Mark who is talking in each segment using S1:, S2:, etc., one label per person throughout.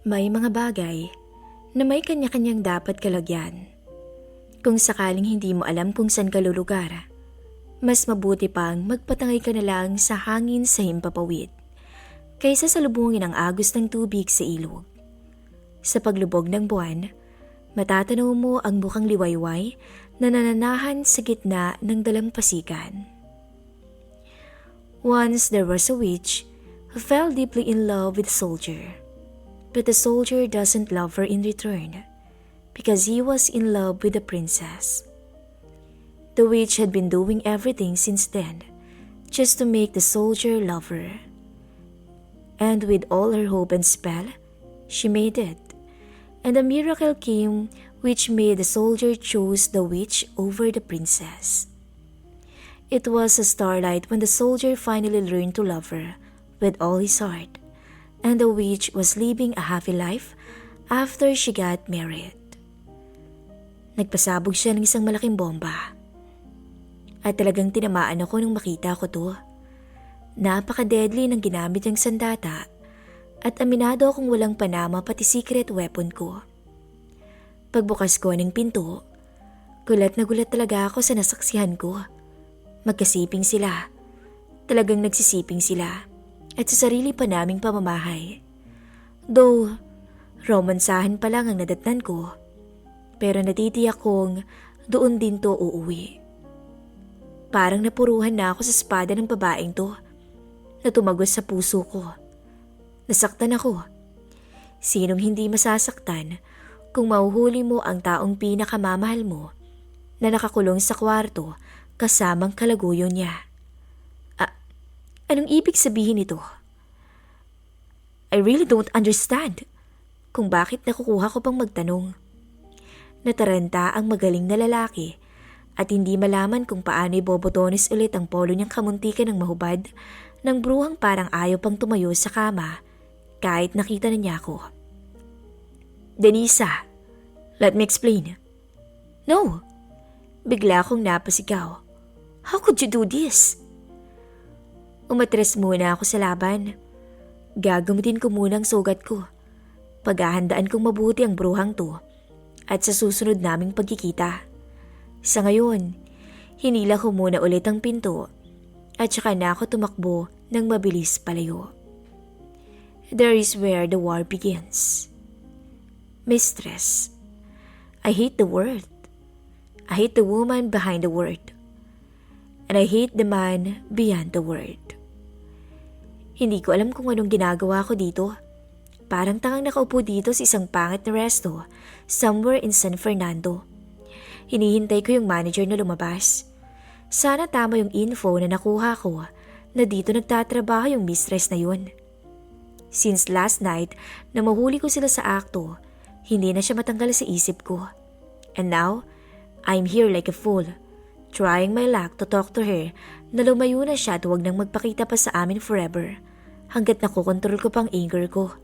S1: May mga bagay na may kanya-kanyang dapat kalagyan. Kung sakaling hindi mo alam kung saan ka lulugar, mas mabuti pang magpatangay ka na lang sa hangin sa himpapawid kaysa salubungin ang agos ng tubig sa ilog. Sa paglubog ng buwan, matatanaw mo ang mukhang liwayway na nananahan sa gitna ng dalampasigan. Once there was a witch who fell deeply in love with a soldier. But the soldier doesn't love her in return because he was in love with the princess. The witch had been doing everything since then just to make the soldier love her. And with all her hope and spell, she made it. And a miracle came which made the soldier choose the witch over the princess. It was a starlight when the soldier finally learned to love her with all his heart. And the witch was living a happy life after she got married. Nagpasabog siya ng isang malaking bomba. At talagang tinamaan ako nung makita ko to. Napaka-deadly ng ginamit niyang sandata at aminado akong walang panama pati secret weapon ko. Pagbukas ko ng pinto, gulat na gulat talaga ako sa nasaksihan ko. Magkasiping sila. Talagang nagsisiping sila. At sa sarili pa naming pamamahay. Though, romansahan pa lang ang nadatnan ko, pero natitiyak kong doon din to uuwi. Parang napuruhan na ako sa espada ng babaeng to, na tumagos sa puso ko. Nasaktan ako. Sinong hindi masasaktan kung mauhuli mo ang taong pinakamamahal mo na nakakulong sa kwarto kasamang kalaguyo niya? Anong ibig sabihin nito? I really don't understand kung bakit nakukuha ko pang magtanong. Nataranta ang magaling na lalaki at hindi malaman kung paano ibobotones ulit ang polo niyang kamuntikan ng mahubad ng bruhang parang ayaw pang tumayo sa kama kahit nakita na niya ako. Denisa, let me explain. No, bigla akong napasigaw. How could you do this? Umatras muna ako sa laban. Gagamutin ko muna ang sugat ko. Paghahandaan kong mabuti ang bruhang to at sa susunod naming pagkikita. Sa ngayon, hinila ko muna ulit ang pinto at saka na ako tumakbo ng mabilis palayo. There is where the war begins. Mistress. I hate the word. I hate the woman behind the word. And I hate the man beyond the word. Hindi ko alam kung anong ginagawa ko dito. Parang tangang nakaupo dito sa isang pangit na resto somewhere in San Fernando. Hinihintay ko yung manager na lumabas. Sana tama yung info na nakuha ko na dito nagtatrabaho yung mistress na yun. Since last night na mahuli ko sila sa akto, hindi na siya matanggal sa isip ko. And now, I'm here like a fool, trying my luck to talk to her na lumayo na siya at huwag nang magpakita pa sa amin forever hanggat nakokontrol ko pang anger ko.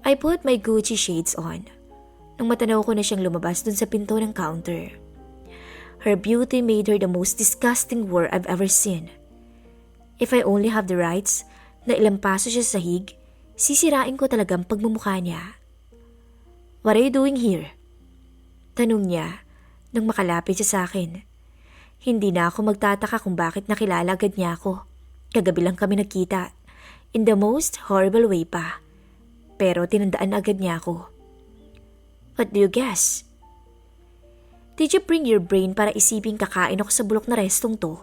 S1: I put my Gucci shades on nang matanaw ko na siyang lumabas dun sa pinto ng counter. Her beauty made her the most disgusting whore I've ever seen. If I only have the rights na ilampaso siya sa sahig, sisirain ko talagang pagmumukha niya. What are you doing here? Tanong niya nang makalapit siya sa akin. Hindi na ako magtataka kung bakit nakilala agad niya ako. Kagabi lang kami nagkita. In the most horrible way pa. Pero tinandaan agad niya ako. What do you guess? Did you bring your brain para isiping kakain ako sa bulok na restong to?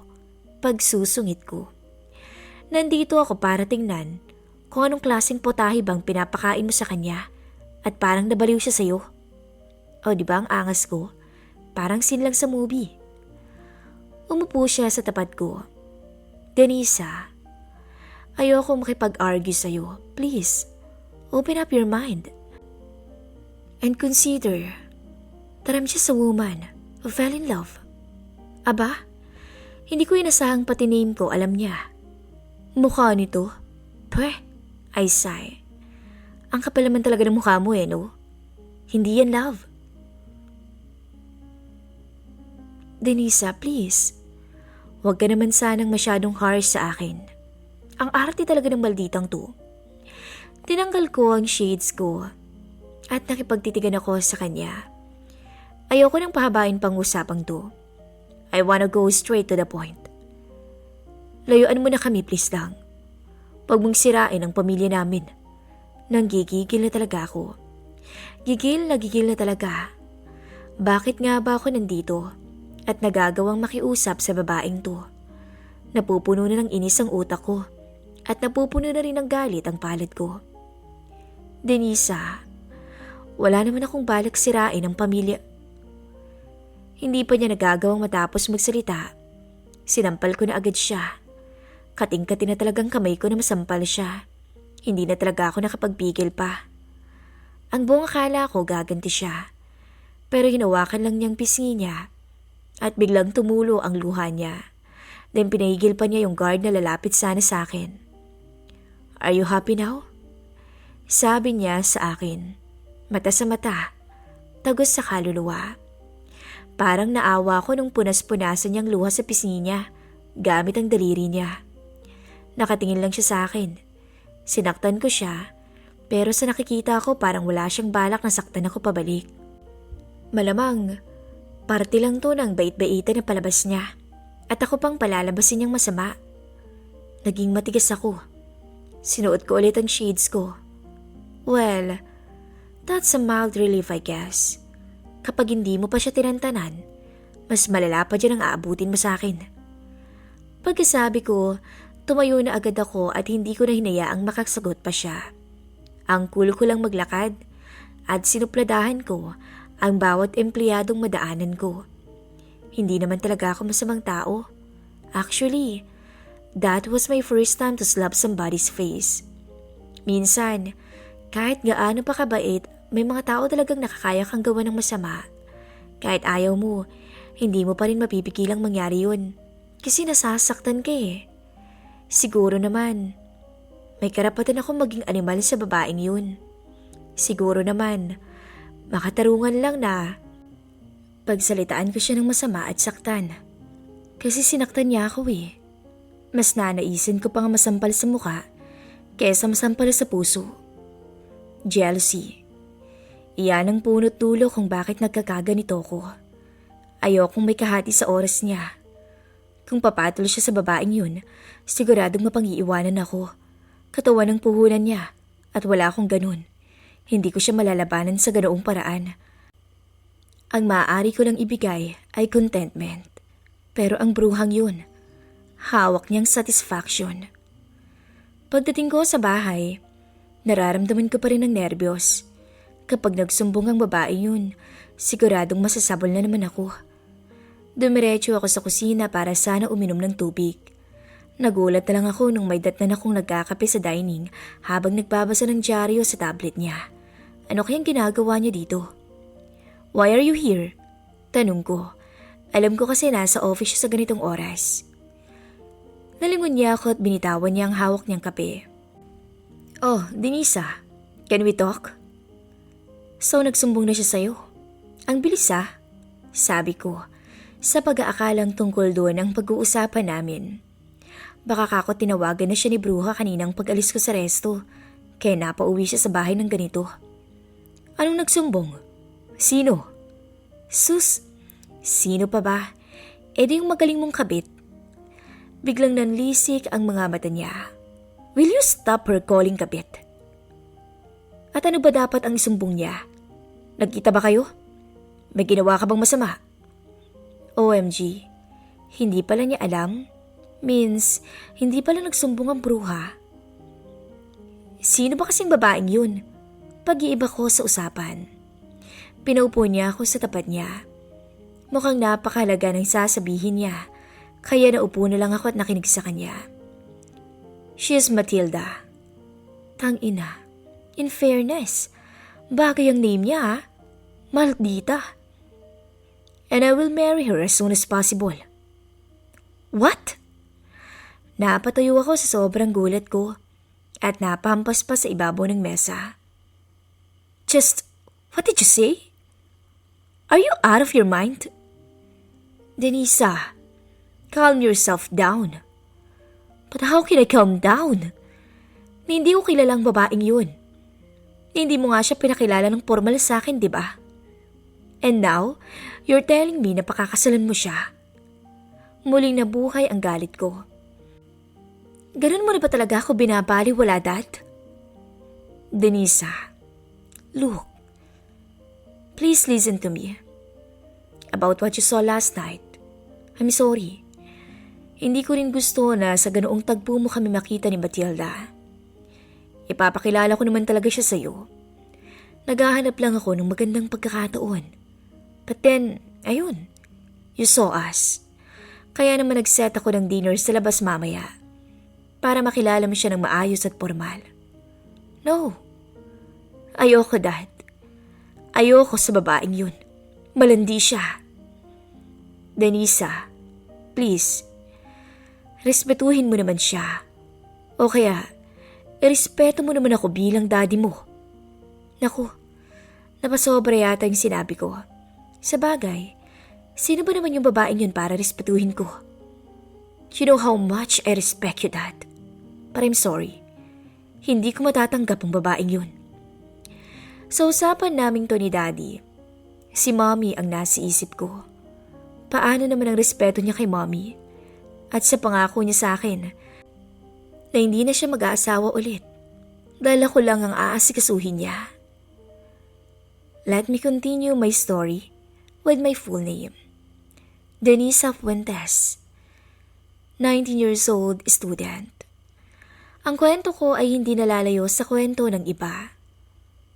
S1: Pagsusungit ko. Nandito ako para tingnan kung anong klaseng potahe bang pinapakain mo sa kanya at parang nabaliw siya sa'yo. O diba ang angas ko? Parang scene lang sa movie. Umupo siya sa tapat ko. Denisa, ayoko makipag-argue sa'yo. Please, open up your mind. And consider that I'm just a woman who fell in love. Aba, hindi ko inasahang pati name ko alam niya. Mukha nito? Pweh, I sigh. Ang kapal naman talaga ng mukha mo no? Hindi yan love. Denisa, please. Huwag ka naman sanang masyadong harsh sa akin. Ang arte talaga ng malditang to. Tinanggal ko ang shades ko at nakipagtitigan ako sa kanya. Ayoko nang pahabain pang usapang to. I wanna go straight to the point. Layuan mo na kami, please lang. Huwag mong sirain ang pamilya namin. Nanggigigil na talaga ako. Gigil na talaga. Bakit nga ba ako nandito at nagagawang makiusap sa babaeng to? Napupuno na ng inis ang utak ko at napupuno na rin ng galit ang palad ko. Denisa, wala naman akong balak sirain ang pamilya. Hindi pa niya nagagawang matapos magsalita. Sinampal ko na agad siya. Kating-kati na talagang kamay ko na masampal siya. Hindi na talaga ako nakapagpigil pa. Ang buong akala ko gaganti siya. Pero hinawakan lang niyang pisngi niya at biglang tumulo ang luha niya. Then pinahigil pa niya yung guard na lalapit sana sa akin. Are you happy now? Sabi niya sa akin. Mata sa mata, tagos sa kaluluwa. Parang naawa ko nung punas-punasan niyang luha sa pisngi niya gamit ang daliri niya. Nakatingin lang siya sa akin. Sinaktan ko siya, pero sa nakikita ko parang wala siyang balak na saktan ako pabalik. Malamang, parte lang to ng bait-baitan na palabas niya at ako pang palalabasin niyang masama. Naging matigas ako. Sinuot ko ulit ang shades ko. Well, that's a mild relief I guess. Kapag hindi mo pa siya tinantanan, mas malala pa dyan ang aabutin mo sa akin. Pagkasabi ko, tumayo na agad ako at hindi ko na hinayaang makasagot pa siya. Ang cool ko lang maglakad at sinupladahan ko ang bawat empleyadong madaanan ko. Hindi naman talaga ako masamang tao. Actually, that was my first time to slap somebody's face. Minsan, kahit gaano pa kabait, may mga tao talagang nakakaya kang gawa ng masama. Kahit ayaw mo, hindi mo pa rin mapipigilang mangyari yun. Kasi nasasaktan ka eh. Siguro naman, may karapatan akong maging animal sa babaeng yun. Siguro naman, makatarungan lang na pagsalitaan ko siya ng masama at saktan. Kasi sinaktan niya ako eh. Mas nanaisin ko pang masampal sa muka kaysa masampal sa puso. Jealousy. Iyan ang punot dulo kung bakit nagkakaganito ko. Ayokong may kahati sa oras niya. Kung papatol siya sa babaeng yun, siguradong mapang-iiwanan ako. Katawan ng puhunan niya at wala akong ganun. Hindi ko siya malalabanan sa ganoong paraan. Ang maaari ko lang ibigay ay contentment. Pero ang bruhang yun, hawak niyang satisfaction. Pagdating ko sa bahay, nararamdaman ko pa rin ang nerbiyos. Kapag nagsumbong ang babae yun, siguradong masasabol na naman ako. Dumiretso ako sa kusina para sana uminom ng tubig. Nagulat na lang ako nung may datnan akong nagkakape sa dining habang nagbabasa ng dyaryo sa tablet niya. Ano kayang ginagawa niya dito? Why are you here? Tanong ko. Alam ko kasi nasa office siya sa ganitong oras. Nalingon niya ako at binitawan niya ang hawak niyang kape. Oh, Denisa, can we talk? So nagsumbong na siya sa'yo. Ang bilis ah, sabi ko, sa pag-aakalang tungkol doon ang pag-uusapan namin. Baka kako tinawagan na siya ni Bruja kaninang pag-alis ko sa resto, kaya napauwi siya sa bahay ng ganito. Anong nagsumbong? Sino? Sus, sino pa ba? E di yung magaling mong kabit. Biglang nanlisik ang mga mata niya. Will you stop her calling kabit? At ano ba dapat ang isumbong niya? Nagkita ba kayo? May ginawa ka bang masama? OMG, hindi pala niya alam? Means, hindi pala nagsumbong ang Bruja. Sino ba kasing babaeng yun? Pag-iiba ko sa usapan. Pinaupo niya ako sa tapat niya. Mukhang napakahalaga ng sasabihin niya, kaya naupo na lang ako at nakinig sa kanya. She is Matilda. Tangina. In fairness, bagay ang name niya ha? Maldita. And I will marry her as soon as possible. What? Napatayo ako sa sobrang gulat ko at napampas pa sa ibabaw ng mesa. Just, what did you say? Are you out of your mind? Denisa, calm yourself down. But how can I calm down? na hindi ko kilalang babaeng yun. Hindi mo nga siya pinakilala ng formal sa akin, di ba? And now, you're telling me na pakakasalan mo siya. Muling nabuhay ang galit ko. Ganun mo na ba talaga ako binabaliwala, Dad? Denisa, look, please listen to me. About what you saw last night, I'm sorry. Hindi ko rin gusto na sa ganoong tagpo mo kami makita ni Matilda. Ipapakilala ko naman talaga siya sa'yo. Naghahanap lang ako ng magandang pagkakataon. But then, ayun, you saw us. Kaya naman nag-set ako ng dinner sa labas mamaya para makilala mo siya ng maayos at formal. No. Ayoko, Dad. Ayoko sa babaeng yun. Malandi siya. Denisa, please. Respetuhin mo naman siya. O kaya, irespeto mo naman ako bilang daddy mo. Naku, napasobra yata yung sinabi ko. Sa bagay, sino ba naman yung babaeng yun para respetuhin ko? You know how much I respect you, Dad. But I'm sorry. Hindi ko matatanggap ang babaeng yun. Sa usapan naming to ni Daddy, si Mommy ang nasa isip ko. Paano naman ang respeto niya kay Mommy? At sa pangako niya sa akin na hindi na siya mag-aasawa ulit dahil ako lang ang aasikasuhin niya. Let me continue my story with my full name. Denisa Fuentes, 19 years old, student. Ang kwento ko ay hindi nalalayo sa kwento ng iba.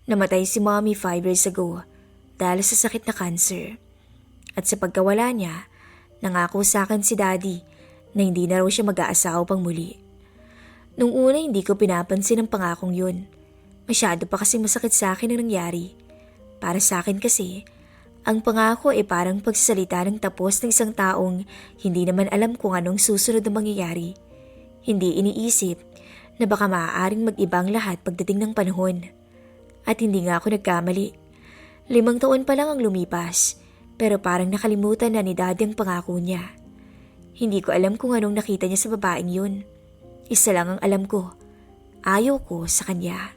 S1: Namatay si Mommy 5 years ago dahil sa sakit na cancer. At sa pagkawala niya, nangako sa akin si Daddy na hindi na raw siya mag-aasawa pang muli. Nung una hindi ko pinapansin ang pangakong yun. Masyado pa kasi masakit sa akin ang nangyari. Para sa akin kasi, ang pangako ay parang pagsasalita ng tapos ng isang taong hindi naman alam kung anong susunod na mangyayari. Hindi iniisip na baka maaaring mag-ibang lahat pagdating ng panahon. At hindi nga ako nagkamali. 5 taon pa lang ang lumipas, pero parang nakalimutan na ni Daddy ang pangako niya. Hindi ko alam kung anong nakita niya sa babaeng yun. Isa lang ang alam ko, ayaw ko sa kanya.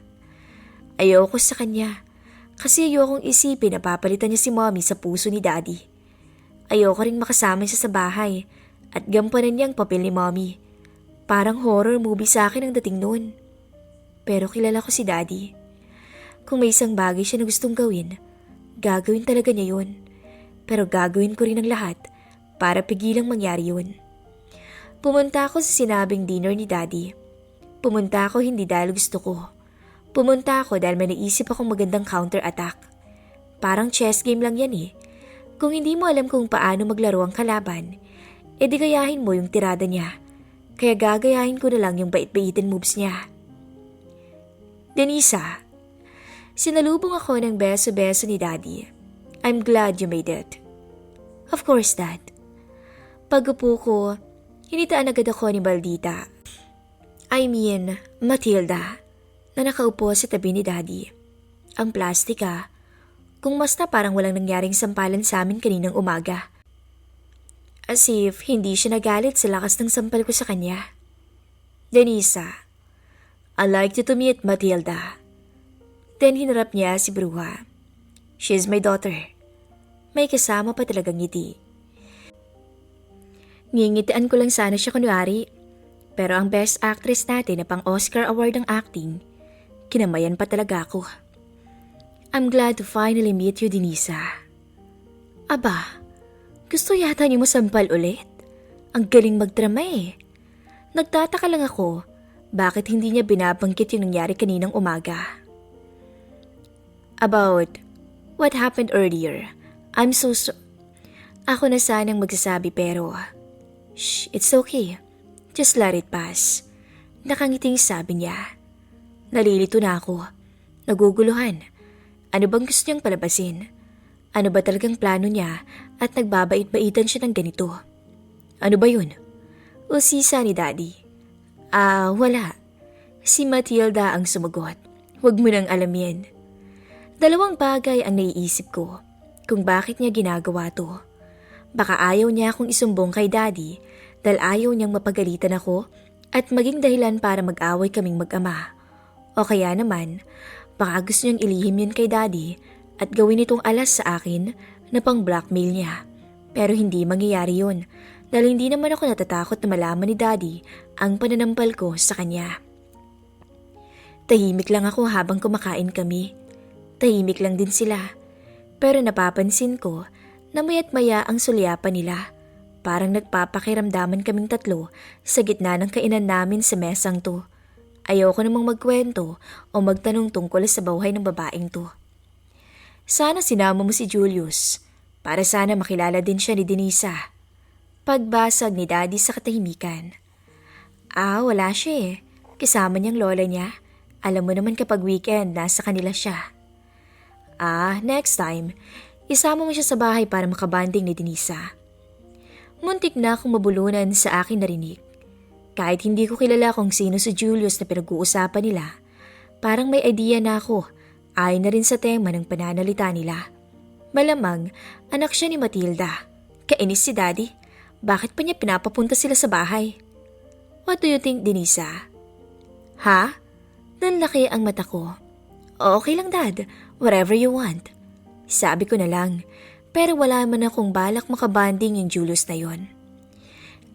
S1: Ayaw ko sa kanya kasi ayokong isipin na papalitan niya si Mommy sa puso ni Daddy. Ayoko rin makasama siya sa bahay at gampanan niya ang papel ni Mommy. Parang horror movie sa akin ang dating noon. Pero kilala ko si Daddy. Kung may isang bagay siya na gustong gawin, gagawin talaga niya yun. Pero gagawin ko rin ang lahat para pigilang mangyari yun. Pumunta ako sa sinabing dinner ni Daddy. Pumunta ako hindi dahil gusto ko. Pumunta ako dahil may naisip akong magandang counter-attack. Parang chess game lang yan eh. Kung hindi mo alam kung paano maglaro ang kalaban, edi gayahin mo yung tirada niya. Kaya gagayahin ko na lang yung bait-baitin moves niya. Denisa, sinalubong ako ng beso-beso ni Daddy. I'm glad you made it. Of course, Dad. Pag-upo ko, hinitaan agad ako ni Maldita. Matilda, na nakaupo sa tabi ni Daddy. Ang plastika, kung basta parang walang nangyaring sampalan sa amin kaninang umaga. As if hindi siya nagalit sa lakas ng sampal ko sa kanya. Denisa, I'd like you to meet Matilda. Then hinarap niya si Bruja. She's my daughter. May kasama pa talagang ngiti. Ngingitian ko lang sana siya kunwari. Pero ang best actress natin na pang Oscar award ng acting, kinamayan pa talaga ako. I'm glad to finally meet you, Denisa. Aba, gusto yata niyo masampal ulit? Ang galing magdrama eh. Nagtataka lang ako, bakit hindi niya binabanggit yung nangyari kaninang umaga? About what happened earlier, I'm so Ako na sanang magsasabi pero... Shh, it's okay. Just let it pass. Nakangiting sabi niya. Nalilito na ako. Naguguluhan. Ano bang gusto niyang palabasin? Ano ba talagang plano niya at nagbabait-baitan siya ng ganito? Ano ba yun? Usisa ni Daddy. Wala. Si Matilda ang sumagot. Huwag mo nang alam yan. 2 bagay ang naiisip ko kung bakit niya ginagawa to. Baka ayaw niya akong isumbong kay Daddy dahil ayaw niyang mapagalitan ako at maging dahilan para mag-away kaming mag-ama. O kaya naman, baka gusto niyang ilihim yun kay daddy at gawin itong alas sa akin na pang blackmail niya. Pero hindi mangyayari yun dahil hindi naman ako natatakot na malaman ni daddy ang pananampal ko sa kanya. Tahimik lang ako habang kumakain kami. Tahimik lang din sila. Pero napapansin ko na maya't maya ang sulyapan nila. Parang nagpapakiramdaman kaming tatlo sa gitna ng kainan namin sa mesang to. Ayoko namang magkwento o magtanong tungkol sa buhay ng babaeng to. Sana sinama mo si Julius para sana makilala din siya ni Denisa. Pagbasag ni daddy sa katahimikan. Wala siya eh. Kasama niyang lola niya. Alam mo naman kapag weekend, nasa kanila siya. Next time, isama mo siya sa bahay para makabanding ni Denisa. Muntik na akong mabulunan sa aking narinig. Kahit hindi ko kilala kung sino si Julius na pinag-uusapan nila, parang may idea na ako, ayon na rin sa tema ng pananalita nila. Malamang, anak siya ni Matilda. Kainis si daddy. Bakit pa niya pinapapunta sila sa bahay? What do you think, Denisa? Ha? Nanlaki ang mata ko. Okay lang dad, whatever you want. Sabi ko na lang. Pero wala man akong balak makabanding yung Julius na yon.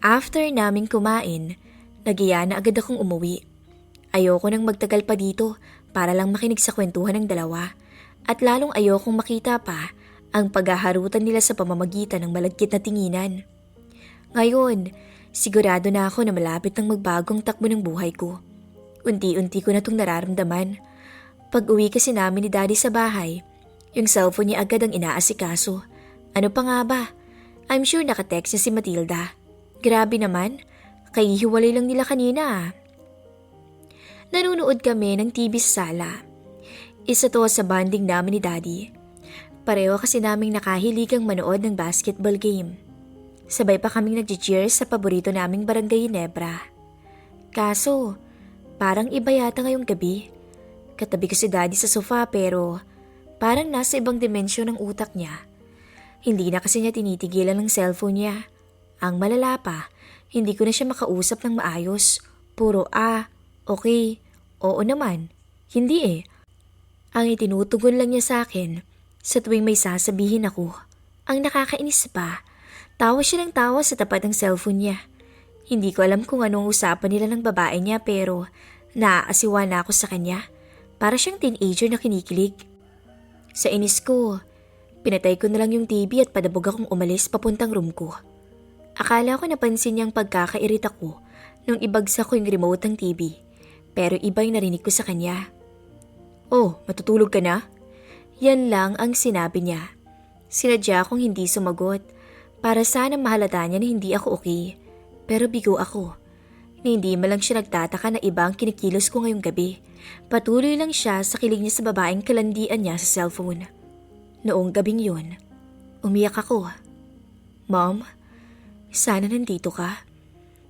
S1: After naming kumain, nagiya na agad akong umuwi. Ayoko nang magtagal pa dito para lang makinig sa kwentuhan ng dalawa at lalong ayokong makita pa ang paghaharutan nila sa pamamagitan ng malagkit na tinginan. Ngayon, sigurado na ako na malapit nang magbagong takbo ng buhay ko. Unti-unti ko na itong nararamdaman. Pag-uwi kasi namin ni daddy sa bahay, yung cellphone niya agad ang inaasikaso. Ano pa nga ba? I'm sure nakatext niya si Matilda. Grabe naman, kahihiwalay lang nila kanina. Nanunood kami ng TV sa sala. Isa to sa bonding namin ni daddy. Pareho kasi naming nakahiligang manood ng basketball game. Sabay pa kaming nag-cheers sa paborito naming Barangay Ginebra. Kaso, parang iba yata ngayong gabi. Katabi ko si daddy sa sofa pero parang nasa ibang dimensyon ng utak niya. Hindi na kasi niya tinitigilan ng cellphone niya. Ang malala pa, hindi ko na siya makausap ng maayos. Puro okay, oo naman, hindi eh. Ang itinutugon lang niya sa akin sa tuwing may sasabihin ako. Ang nakakainis pa, tawa siya ng tawa sa tapat ng cellphone niya. Hindi ko alam kung anong usapan nila ng babae niya pero naaasiwa na ako sa kanya. Para siyang teenager na kinikilig. Sa inis ko, pinatay ko na lang yung TV at padabog akong umalis papuntang room ko. Akala ko napansin niyang pagkakairita ko nung ibagsak ko yung remote ng TV. Pero iba yung narinig ko sa kanya. Oh, matutulog ka na? Yan lang ang sinabi niya. Sinadya akong hindi sumagot para sana mahalata niya na hindi ako okay. Pero bigo ako. Hindi man lang siya nagtataka na iba ang kinikilos ko ngayong gabi. Patuloy lang siya sa kilig niya sa babaeng kalandian niya sa cellphone. Noong gabing yun, umiyak ako. Mom, sana nandito ka.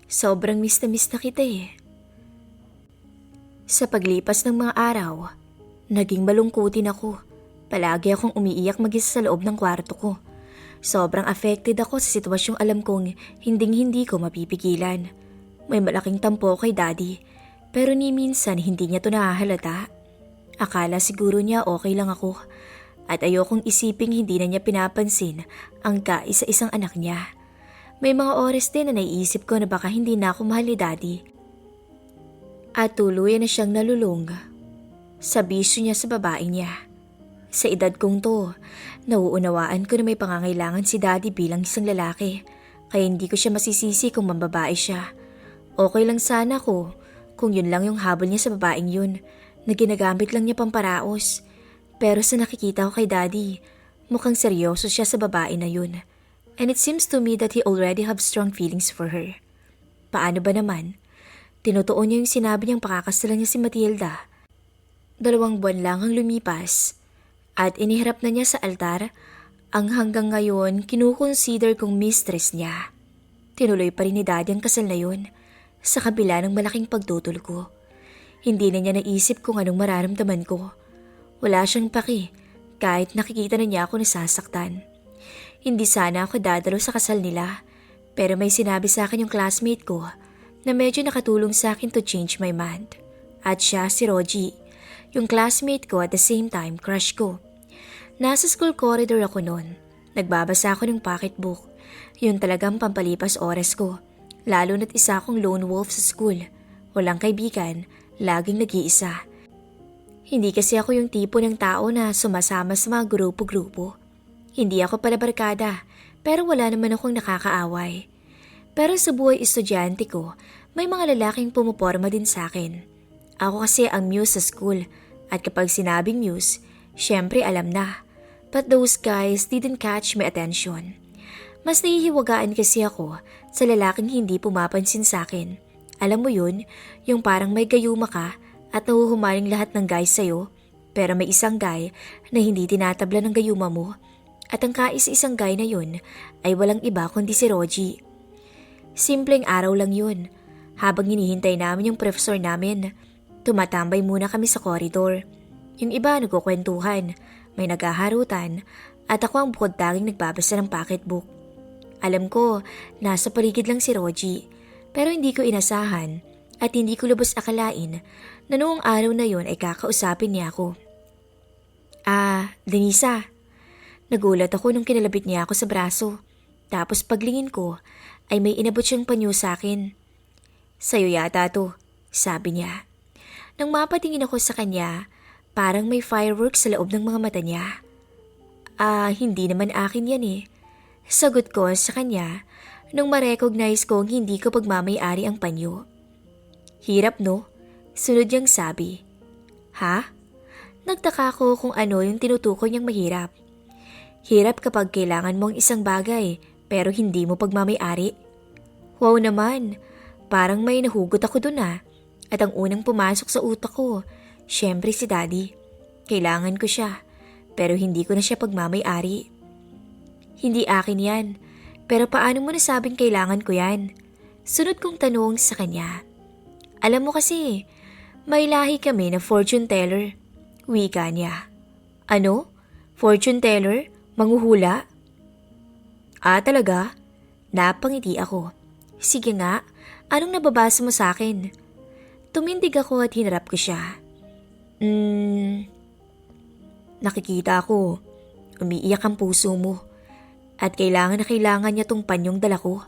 S1: Sobrang miss na kita eh. Sa paglipas ng mga araw, naging malungkutin ako. Palagi akong umiiyak mag-isa sa loob ng kwarto ko. Sobrang affected ako sa sitwasyong alam kong hinding-hindi ko mapipigilan. May malaking tampo kay daddy. Pero ni minsan hindi niya to nahahalata. Akala siguro niya okay lang ako at ayokong isiping hindi na niya pinapansin ang kaisa-isang anak niya. May mga oras din na naiisip ko na baka hindi na ako mahal ni daddy. At tuluyan na siyang nalulung sa bisyo niya sa babae niya. Sa edad kong to, nauunawaan ko na may pangangailangan si daddy bilang isang lalaki kaya hindi ko siya masisisi kung mambabae siya. Okay lang sana ko kung yun lang yung habol niya sa babaeng yun na ginagamit lang niya pamparaos. Pero sa nakikita ko kay daddy, mukhang seryoso siya sa babae na yun. And it seems to me that he already have strong feelings for her. Paano ba naman? Tinutuon niya yung sinabi niyang pakakasalan niya si Matilda. 2 buwan lang ang lumipas at iniharap na niya sa altar ang hanggang ngayon kinukonsider kong mistress niya. Tinuloy pa rin ni daddy ang kasal na yun. Sa kabila ng malaking pagtutol ko, hindi na niya naisip kung anong mararamdaman ko. Wala siyang paki kahit nakikita na niya ako nasasaktan. Hindi sana ako dadalo sa kasal nila pero may sinabi sa akin yung classmate ko na medyo nakatulong sa akin to change my mind. At siya si Rogie, yung classmate ko at the same time crush ko. Nasa school corridor ako noon. Nagbabasa ako ng pocketbook. Yun talagang pampalipas oras ko. Lalo na't isa akong lone wolf sa school. Walang kaibigan, laging nag-iisa. Hindi kasi ako yung tipo ng tao na sumasama sa mga grupo-grupo. Hindi ako pala barkada, pero wala naman akong nakakaaway. Pero sa buhay estudyante ko, may mga lalaking pumuporma din sa akin. Ako kasi ang muse sa school, at kapag sinabing muse, syempre alam na. But those guys didn't catch my attention. Mas nahihiwagaan kasi ako sa lalaking hindi pumapansin sa akin. Alam mo yun, yung parang may gayuma ka at nahuhumaling lahat ng guys sa'yo, pero may isang guy na hindi tinatabla ng gayuma mo. At ang kais-isang guy na yun ay walang iba kundi si Rogie. Simpleng araw lang yun. Habang hinihintay namin yung professor namin, tumatambay muna kami sa koridor. Yung iba nagkukwentuhan, may naghaharutan, at ako ang bukod tanging nagbabasa ng pocketbook. Alam ko, nasa paligid lang si Rogie, pero hindi ko inasahan at hindi ko lubos akalain na noong araw na yon ay kakausapin niya ako. Denisa. Nagulat ako nung kinalabit niya ako sa braso. Tapos paglingin ko ay may inabot siyang panyo sa akin. Sa'yo yata to, sabi niya. Nang mapatingin ako sa kanya, parang may fireworks sa loob ng mga mata niya. Hindi naman akin yan eh. Sagot ko sa kanya nung ma-recognize kong hindi ko pagmamayari ang panyo. Hirap no? Sunod niyang sabi. Ha? Nagtaka ko kung ano yung tinutukoy niyang mahirap. Hirap kapag kailangan mo ang isang bagay pero hindi mo pagmamayari. Wow naman, parang may nahugot ako dun ah. At ang unang pumasok sa utak ko, syempre si Daddy. Kailangan ko siya, pero hindi ko na siya pagmamayari. Hindi akin yan, pero paano mo nasabing kailangan ko yan? Sunod kong tanong sa kanya. Alam mo kasi, may lahi kami na fortune teller. Wika niya. Ano? Fortune teller? Manghuhula? Talaga? Napangiti ako. Sige nga, anong nababasa mo sa akin? Tumindig ako at hinarap ko siya. Nakikita ko, umiiyak ang puso mo. At kailangan na kailangan niya tong panyong dala ko.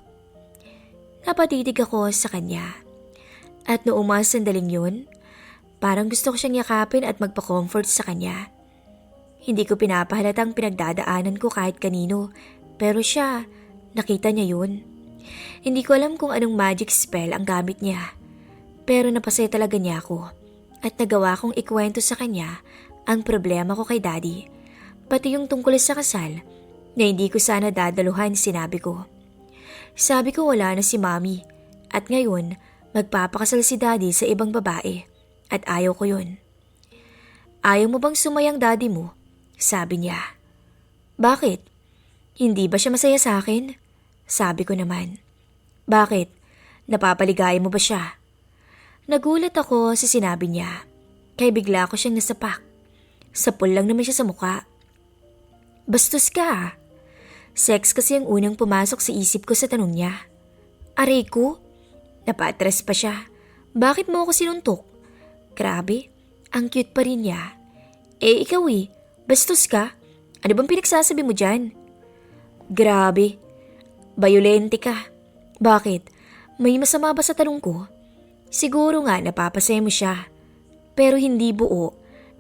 S1: Napatitig ako sa kanya. At noong mga sandaling yun, parang gusto ko siyang yakapin at magpa-comfort sa kanya. Hindi ko pinapahalatang pinagdadaanan ko kahit kanino, pero siya, nakita niya yun. Hindi ko alam kung anong magic spell ang gamit niya. Pero napasaya talaga niya ako at nagawa kong ikwento sa kanya ang problema ko kay Daddy. Pati yung tungkol sa kasal na hindi ko sana dadaluhan sinabi ko. Sabi ko wala na si Mommy at ngayon magpapakasal si Daddy sa ibang babae at ayaw ko yun. Ayaw mo bang sumayang Daddy mo? Sabi niya. Bakit? Hindi ba siya masaya sa akin? Sabi ko naman. Bakit? Napapaligaya mo ba siya? Nagulat ako sa sinabi niya, kaya bigla ko siyang nasapak. Sapul lang naman siya sa mukha. Bastos ka. Sex kasi ang unang pumasok sa isip ko sa tanong niya. Aray ko? Napatras pa siya. Bakit mo ako sinuntok? Grabe, ang cute pa rin niya. Ikaw bastos ka? Ano bang pinagsasabi mo dyan? Grabe, bayolente ka. Bakit? May masama ba sa tanong ko? Siguro nga napapasaya mo siya. Pero hindi buo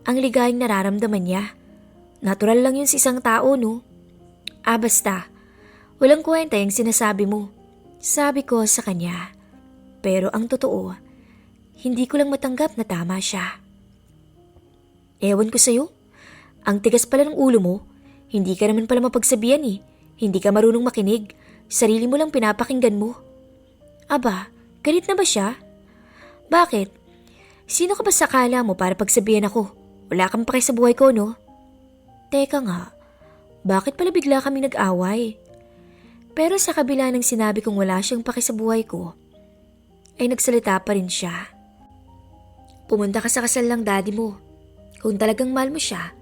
S1: ang ligayang nararamdaman niya. Natural lang yun sa isang tao, no? Basta. Walang kwenta yung sinasabi mo. Sabi ko sa kanya. Pero ang totoo, hindi ko lang matanggap na tama siya. Ewan ko sa'yo. Ang tigas pala ng ulo mo. Hindi ka naman pala mapagsabihan eh. Hindi ka marunong makinig. Sarili mo lang pinapakinggan mo. Aba, galit na ba siya? Bakit? Sino ka ba sa akala mo para pagsabihan ako? Wala kang pake sa buhay ko, no? Teka nga, bakit pala bigla kami nag-away? Pero sa kabila ng sinabi kong wala siyang pake sa buhay ko, ay nagsalita pa rin siya. Pumunta ka sa kasal ng Daddy mo. Kung talagang mahal mo siya,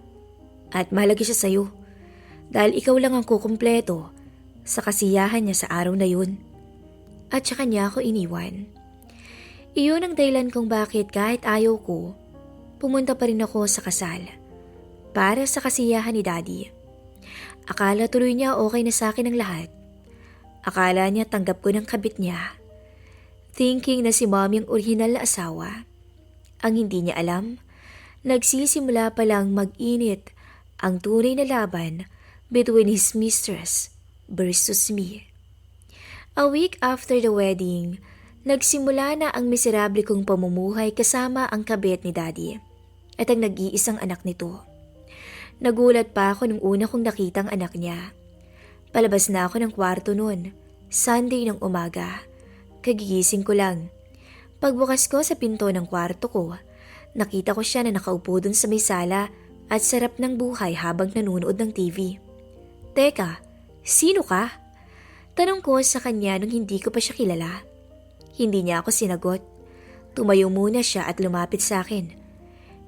S1: at mahalaga siya sa'yo. Dahil ikaw lang ang kukumpleto sa kasiyahan niya sa araw na yun. At saka niya ako iniwan. Iyon ang dahilan kung bakit kahit ayaw ko, pumunta pa rin ako sa kasal. Para sa kasiyahan ni Daddy. Akala tuloy niya okay na sa akin ang lahat. Akala niya tanggap ko ng kabit niya. Thinking na si Mommy ang orihinal na asawa. Ang hindi niya alam, nagsisimula pa lang mag-init ang tunay na laban between his mistress versus me. A week after the wedding, nagsimula na ang miserable kong pamumuhay kasama ang kabit ni Daddy at ang nag-iisang anak nito. Nagulat pa ako nung una kong nakitang anak niya. Palabas na ako ng kwarto noon, Sunday ng umaga. Kagigising ko lang. Pagbukas ko sa pinto ng kwarto ko, nakita ko siya na nakaupo dun sa may sala at sarap ng buhay habang nanonood ng TV. Teka, sino ka? Tanong ko sa kanya nung hindi ko pa siya kilala. Hindi niya ako sinagot. Tumayo muna siya at lumapit sa akin.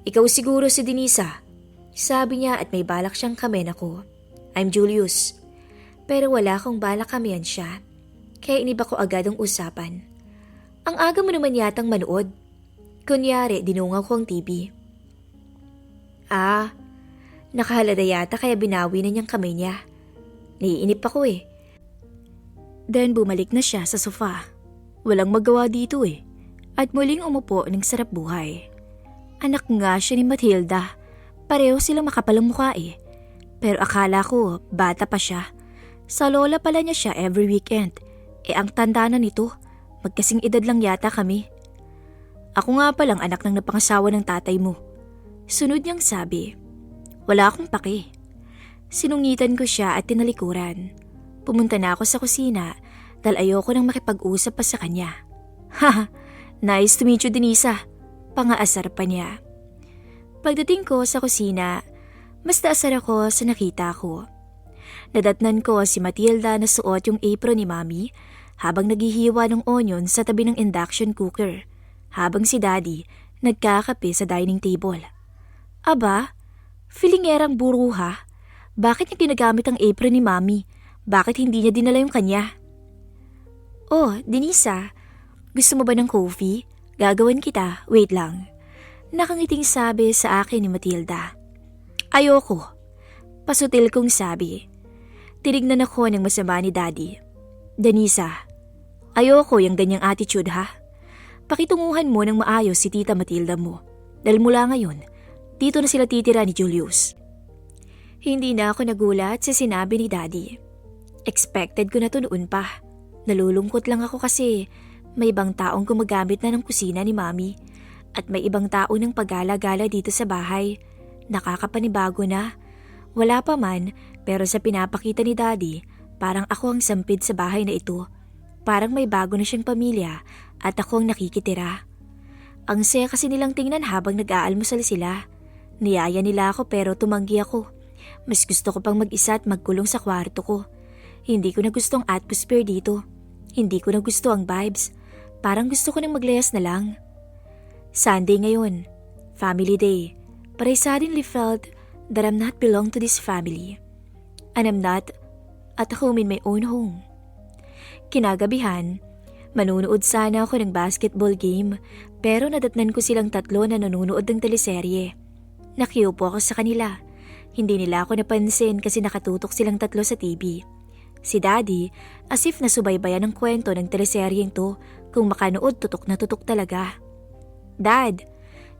S1: Ikaw siguro si Denisa. Sabi niya at may balak siyang kamen ako. I'm Julius. Pero wala akong balak kamihan siya. Kaya iniba ko agad ang usapan. Ang aga mo naman yatang manood. Kunyari, dinungaw ko ang TV. Nakahalada yata kaya binawi na niyang kamay niya. Naiinip ako eh. Then bumalik na siya sa sofa. Walang magawa dito eh. At muling umupo ng sarap buhay. Anak nga siya ni Matilda. Pareho silang makapalang mukha eh. Pero akala ko, bata pa siya. Sa lola pala niya siya every weekend. Ang tanda na nito, magkasing edad lang yata kami. Ako nga palang anak ng napangasawa ng tatay mo. Sunod niyang sabi, wala akong pake. Sinungitan ko siya at tinalikuran. Pumunta na ako sa kusina dahil ayoko nang makipag-usap pa sa kanya. Haha, nice to meet you Denisa. Pangaasar pa niya. Pagdating ko sa kusina, mas naasar ako sa nakita ko. Nadatnan ko si Matilda na suot yung apron ni Mami habang naghihiwa ng onion sa tabi ng induction cooker, habang si Daddy nagkakape sa dining table. Aba, feelingerang buruha. Bakit niya ginagamit ang apron ni Mami? Bakit hindi niya dinala yung kanya? Oh, Denisa, gusto mo ba ng coffee? Gagawin kita, wait lang. Nakangiting sabi sa akin ni Matilda. Ayoko. Pasutil kong sabi. Tinignan ako ng masama ni Daddy. Denisa, ayoko yung ganyang attitude ha. Pakitunguhan mo ng maayos si Tita Matilda mo. Dahil mula ngayon, dito na sila titira ni Julius. Hindi na ako nagulat sa sinabi ni Daddy. Expected ko na to noon pa. Nalulungkot lang ako kasi may ibang taong gumagamit na ng kusina ni Mami. At may ibang tao ng paggala-gala dito sa bahay. Nakakapanibago na. Wala pa man, pero sa pinapakita ni Daddy, parang ako ang sampid sa bahay na ito. Parang may bago na siyang pamilya at ako ang nakikitira. Ang saya kasi nilang tingnan habang nag-aalmusal sila. Niyaya nila ako pero tumanggi ako. Mas gusto ko pang mag-isa at magkulong sa kwarto ko. Hindi ko na gusto ang atmosphere dito. Hindi ko na gusto ang vibes. Parang gusto ko nang maglayas na lang. Sunday ngayon, family day, but I suddenly felt that I'm not belong to this family. And I'm not at home in my own home. Kinagabihan, manunood sana ako ng basketball game pero nadatnan ko silang tatlo na nanonood ng teleserye. Nakiupo ako sa kanila. Hindi nila ako napansin kasi nakatutok silang tatlo sa TV. Si Daddy, as if nasubaybayan ang kwento ng teleseryeng to, kung makanood tutok na tutok talaga. Dad,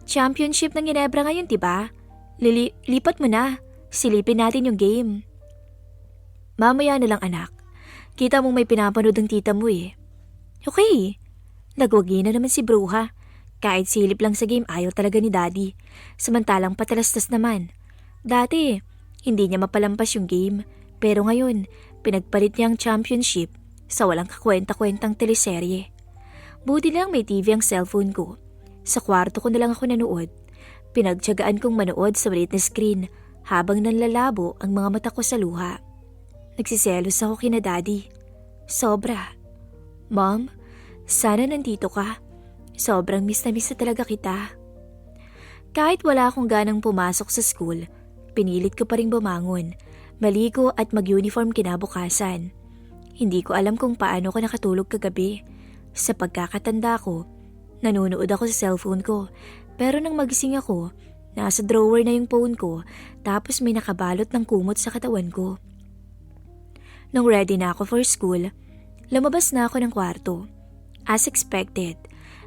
S1: championship ng Ginebra ngayon diba? Lipat mo na. Silipin natin yung game. Mamaya na lang anak. Kita mong may pinapanood ng tita mo eh. Okay. Nagwagi na naman si Bruha. Kahit silip lang sa game ayaw talaga ni Daddy. Samantalang patalastas naman. Dati, hindi niya mapalampas yung game. Pero ngayon, pinagpalit niya ang championship sa walang kakwenta-kwentang teleserye. Buti lang may TV ang cellphone ko. Sa kwarto ko na lang ako nanood. Pinagtiyagaan kong manood sa maliit na screen habang nanlalabo ang mga mata ko sa luha. Nagsiselos ako kina Daddy. Sobra. Mom, sana nandito ka. Sobrang miss na talaga kita. Kahit wala akong ganang pumasok sa school, pinilit ko pa rin bumangon, maligo at mag-uniform kinabukasan. Hindi ko alam kung paano ko nakatulog kagabi. Sa pagkakatanda ko, Nanonood ako sa cellphone ko, pero nang magising ako, nasa drawer na yung phone ko tapos may nakabalot ng kumot sa katawan ko. Nung ready na ako for school, lumabas na ako ng kwarto. As expected,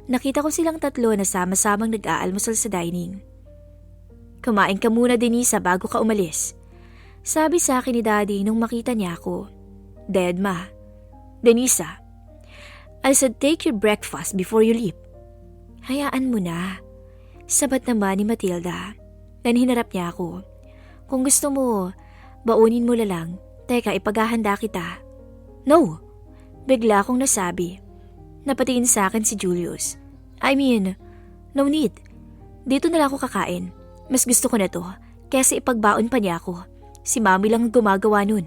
S1: nakita ko silang tatlo na sama-samang nag-aalmusal sa dining. "Kumain ka muna, Denisa, bago ka umalis," sabi sa akin ni Daddy nung makita niya ako. "Dedma, Denisa, I said take your breakfast before you leave." "Hayaan mo na," sabat naman ni Matilda. Dan hinarap niya ako. "Kung gusto mo, baunin mo lang. Teka, ipaghahanda kita." "No," bigla akong nasabi. Napatingin sa akin si Julius. "I mean, no need. Dito na lang ako kakain. Mas gusto ko na to, kaysa ipagbaon pa niya ako. Si Mami lang ang gumagawa nun."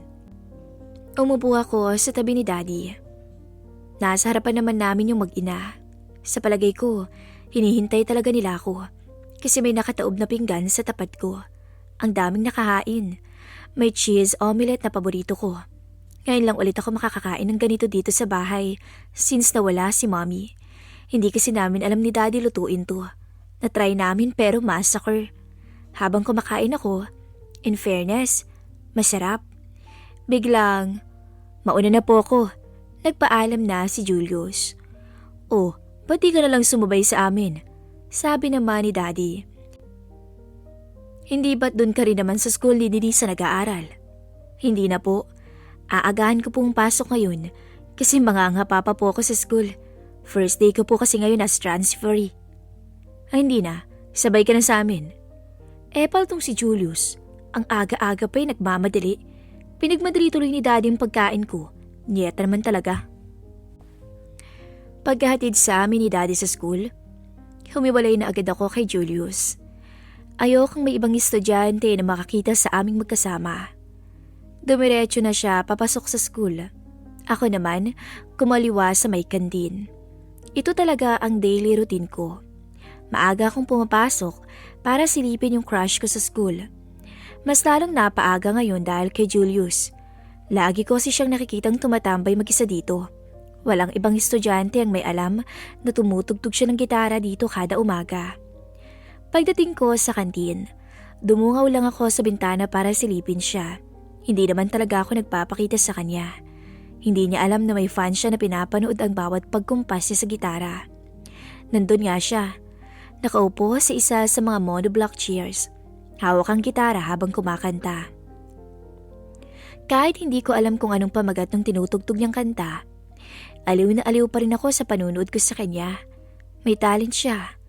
S1: Umupo ako sa tabi ni Daddy. Nasa harapan naman namin yung mag-ina. Sa palagay ko, hinihintay talaga nila ako. Kasi may nakataob na pinggan sa tapat ko. Ang daming nakahain. May cheese omelette na paborito ko. Ngayon lang ulit ako makakakain ng ganito dito sa bahay since nawala si Mommy. Hindi kasi namin alam ni Daddy lutuin to. Na-try namin pero massacre. Habang kumakain ako, in fairness, masarap. Biglang, "Mauna na po ako." Nagpaalam na si Julius. "Oh, ba't di ka na lang sumabay sa amin?" sabi naman ni Daddy. "Hindi ba't dun ka rin naman sa school ni Denisa nag-aaral?" "Hindi na po. Aagahan ko pong pasok ngayon kasi mangangapa pa po ako sa school. First day ko po kasi ngayon as transferee." "Ay hindi na, sabay ka na sa amin." Epal tong si Julius. Ang aga-aga pa'y nagmamadali. Pinagmadali tuloy ni Daddy ang pagkain ko. Niyeta naman talaga. Pagkahatid sa amin ni Daddy sa school, humiwalay na agad ako kay Julius. Ayokong may ibang estudyante na makakita sa aming magkasama. Dumiretso na siya papasok sa school. Ako naman, kumaliwa sa may kantin. Ito talaga ang daily routine ko. Maaga akong pumapasok para silipin yung crush ko sa school. Mas lalong napaaga ngayon dahil kay Julius. Lagi ko kasi siyang nakikitang tumatambay mag-isa dito. Walang ibang estudyante ang may alam na tumutugtog siya ng gitara dito kada umaga. Pagdating ko sa kantin, dumungaw lang ako sa bintana para silipin siya. Hindi naman talaga ako nagpapakita sa kanya. Hindi niya alam na may fan siya na pinapanood ang bawat pagkumpas niya sa gitara. Nandun nga siya. Nakaupo sa isa sa mga monoblock chairs. Hawak ang gitara habang kumakanta. Kahit hindi ko alam kung anong pamagat ng tinutugtog niyang kanta, aliw na aliw pa rin ako sa panunood ko sa kanya. May talent siya.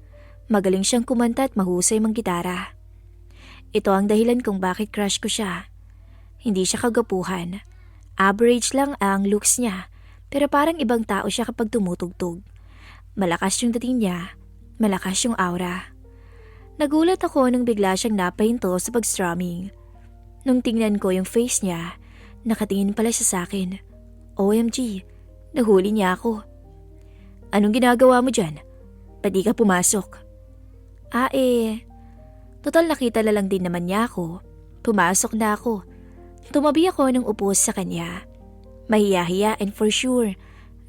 S1: Magaling siyang kumanta at mahusay mang gitara. Ito ang dahilan kung bakit crush ko siya. Hindi siya kagapuhan. Average lang ang looks niya, pero parang ibang tao siya kapag tumutugtog. Malakas yung dating niya, malakas yung aura. Nagulat ako nung bigla siyang napahinto sa pag-strumming. Nung tingnan ko yung face niya, nakatingin pala siya sa akin. OMG, nahuli niya ako. "Anong ginagawa mo dyan? Pwede ka pumasok." Total nakita na lang din naman niya ako. Pumasok na ako. Tumabi ako nung upo sa kanya. Mahiyahiya and for sure,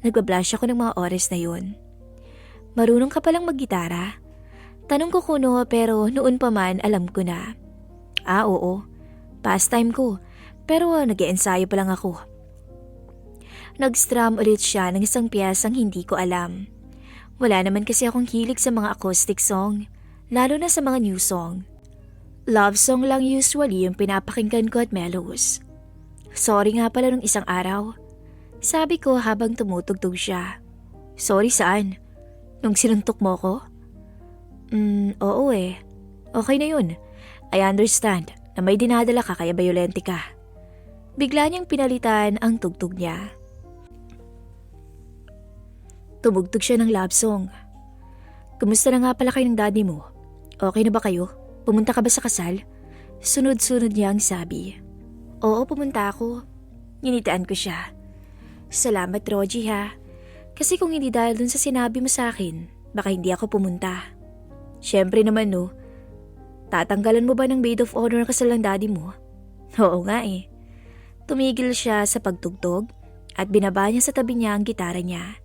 S1: nagbablush ako ng mga oras na yun. "Marunong ka palang maggitara?" Tanong ko kuno pero noon pa man alam ko na. Oo. Pastime ko, pero nag-e-ensayo pa lang ako. Nag-strum ulit siya ng isang piyesang hindi ko alam. Wala naman kasi akong hilig sa mga acoustic song, lalo na sa mga new song. Love song lang usually yung pinapakinggan ko at mellows. "Sorry nga pala nung isang araw," sabi ko habang tumutugtog siya. "Sorry saan? Nung sinuntok mo ko?" Oo eh. Okay na yun. I understand na may dinadala ka kaya bayolente ka." Bigla niyang pinalitan ang tugtog niya. Tumugtog siya ng love song. "Kumusta na nga pala kayo ng daddy mo? Okay na ba kayo? Pumunta ka ba sa kasal?" Sunod-sunod niya ang sabi. "Oo, pumunta ako." Ninitaan ko siya. "Salamat, Rogie ha. Kasi kung hindi dahil dun sa sinabi mo sa akin, baka hindi ako pumunta." "Siyempre naman no. Tatanggalan mo ba ng maid of honor ang kasal ng daddy mo?" "Oo nga eh." Tumigil siya sa pagtugtog at binaba niya sa tabi niya ang gitara niya.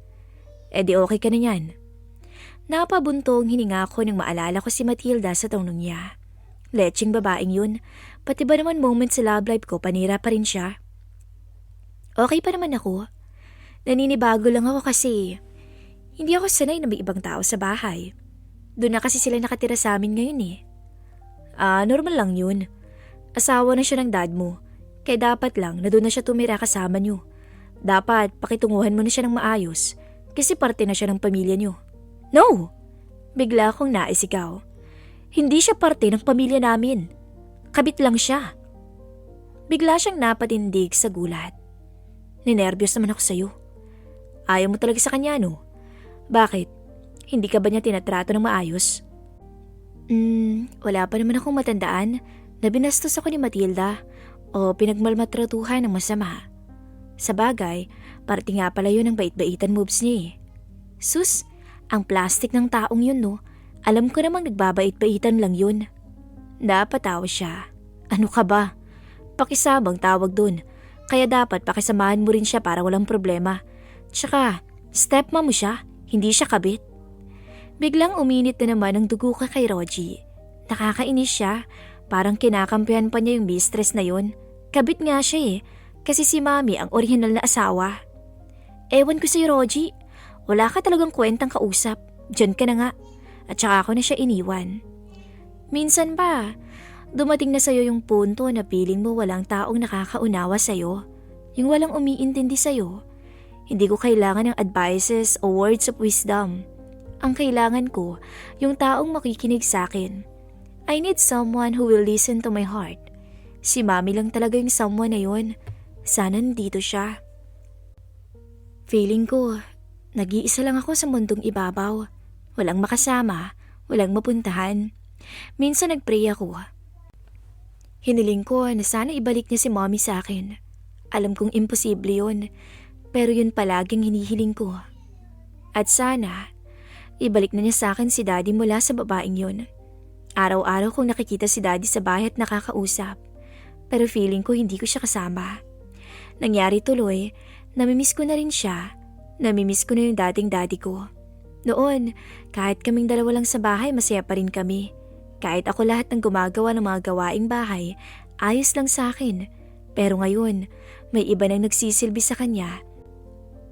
S1: "Eh di okay ka na yan." Napabuntong hininga ko nang maalala ko si Matilda sa tanong niya. Lecheng babaeng yun, pati ba naman moment sa love life ko panira pa rin siya. Okay pa naman ako. Naninibago lang ako kasi hindi ako sanay na may ibang tao sa bahay. Doon na kasi sila nakatira sa amin ngayon eh. Normal lang yun. Asawa na siya ng dad mo, kaya dapat lang na doon na siya tumira kasama niyo. Dapat pakitunguhan mo na siya ng maayos kasi parte na siya ng pamilya niyo. No! Bigla akong naisigaw. Hindi siya parte ng pamilya namin. Kabit lang siya. Bigla siyang napatindig sa gulat. Ninervyos naman ako sa'yo. Ayaw mo talaga sa kanya, no? Bakit? Hindi ka ba niya tinatrato ng maayos? Wala pa naman akong matandaan na binastos ako ni Matilda o pinagmalmatratuhan ng masama. Sa bagay, parte nga pala yun ang bait-baitan moves niya eh. Sus, ang plastic ng taong yun no, alam ko namang nagbabait-baitan lang yun. Napatawa siya. Ano ka ba? Pakisabang tawag dun. Kaya dapat pakisamahan mo rin siya para walang problema. Tsaka, stepmom mo siya, hindi siya kabit. Biglang uminit na naman ang dugo ka kay Rogie. Nakakainis siya, parang kinakampihan pa niya yung mistress na yun. Kabit nga siya eh, kasi si Mami ang orihinal na asawa. Ewan ko sa'yo Rogie, wala ka talagang kwentang kausap, dyan ka na nga. At saka ako na siya iniwan. Minsan ba, dumating na sa'yo yung punto na feeling mo walang taong nakakaunawa sa'yo, yung walang umiintindi sa'yo. Hindi ko kailangan ng advices o words of wisdom. Ang kailangan ko, yung taong makikinig sa akin. I need someone who will listen to my heart. Si Mami lang talaga yung someone na yun. Sana nandito siya. Feeling ko, nag-iisa lang ako sa mundong ibabaw. Walang makasama, walang mapuntahan. Minsan nagpray ako. Hiniling ko na sana ibalik niya si Mommy sa akin. Alam kong imposible yun, pero yun palaging hinihiling ko. At sana, ibalik na niya sa akin si Daddy mula sa babaeng yun. Araw-araw kong nakikita si Daddy sa bahay at nakakausap, pero feeling ko hindi ko siya kasama. Nangyari tuloy, namimiss ko na rin siya. Namimiss ko na yung dating daddy ko. Noon, kahit kaming dalawa lang sa bahay, masaya pa rin kami. Kahit ako lahat ng gumagawa ng mga gawaing bahay, ayos lang sa akin. Pero ngayon, may iba nang nagsisilbi sa kanya.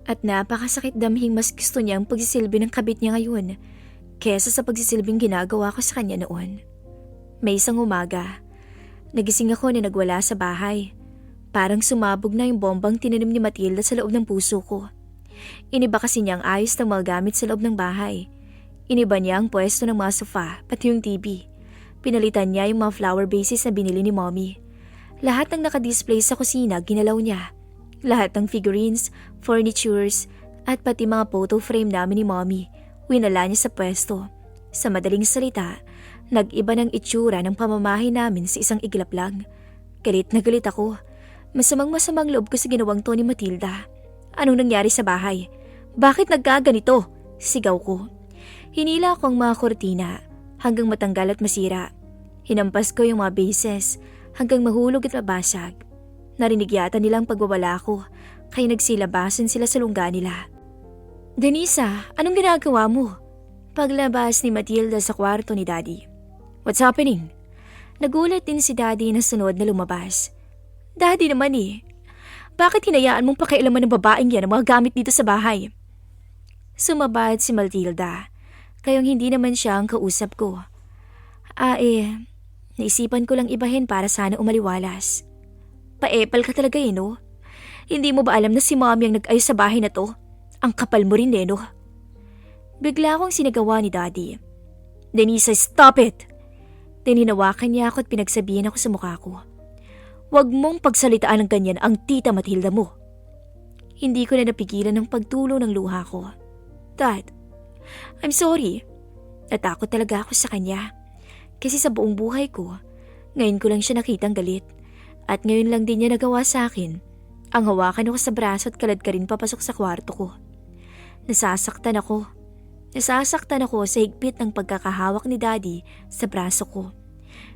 S1: At napakasakit damhing mas gusto niya ang pagsisilbi ng kabit niya ngayon kesa sa pagsisilbing ginagawa ko sa kanya noon. May isang umaga, nagising ako na nagwala sa bahay. Parang sumabog na yung bombang tinanim ni Matilda sa loob ng puso ko. Iniba kasi niya ang ayos ng mga gamit sa loob ng bahay. Iniba niya ang pwesto ng mga sofa, pati yung TV. Pinalitan niya yung mga flower vases na binili ni Mommy. Lahat ng nakadisplay sa kusina, ginalaw niya. Lahat ng figurines, furnitures, at pati mga photo frame namin ni Mommy, winala niya sa pwesto. Sa madaling salita, nag-iba ng itsura ng pamamahay namin sa isang iglap lang. Galit na galit ako. Masamang loob ko sa ginawang to ni Matilda. Anong nangyari sa bahay? Bakit nagkaganito? Sigaw ko. Hinila ko ang mga kortina hanggang matanggal at masira. Hinampas ko yung mga bases hanggang mahulog at mabasag. Narinig yata nilang pagwawala ko, kaya nagsilabasan sila sa lungga nila. Denisa, anong ginagawa mo? Paglabas ni Matilda sa kwarto ni Daddy. What's happening? Nagulat din si Daddy na sunod na lumabas. Daddy naman eh. Bakit hinayaan mong pakialaman ng babaeng yan ang mga gamit dito sa bahay? Sumabad si Matilda, kayong hindi naman siya ang kausap ko. Naisipan ko lang ibahin para sana umaliwalas. Paepal ka talaga eh, no? Hindi mo ba alam na si Mommy ang nag-ayos sa bahay na to? Ang kapal mo rin eh, no? Bigla akong sinagawa ni Daddy. Denisa, stop it! Tininawakan niya ako at pinagsabihan ako sa mukha ko. Huwag mong pagsalitaan ng ganyan ang tita Matilda mo. Hindi ko na napigilan ng pagtulo ng luha ko. Dad, I'm sorry. Natakot talaga ako sa kanya. Kasi sa buong buhay ko, ngayon ko lang siya nakitang galit. At ngayon lang din niya nagawa sa akin. Ang hawakan ako sa braso at kalad ka rin papasok sa kwarto ko. Nasasaktan ako. Nasasaktan ako sa higpit ng pagkakahawak ni Daddy sa braso ko.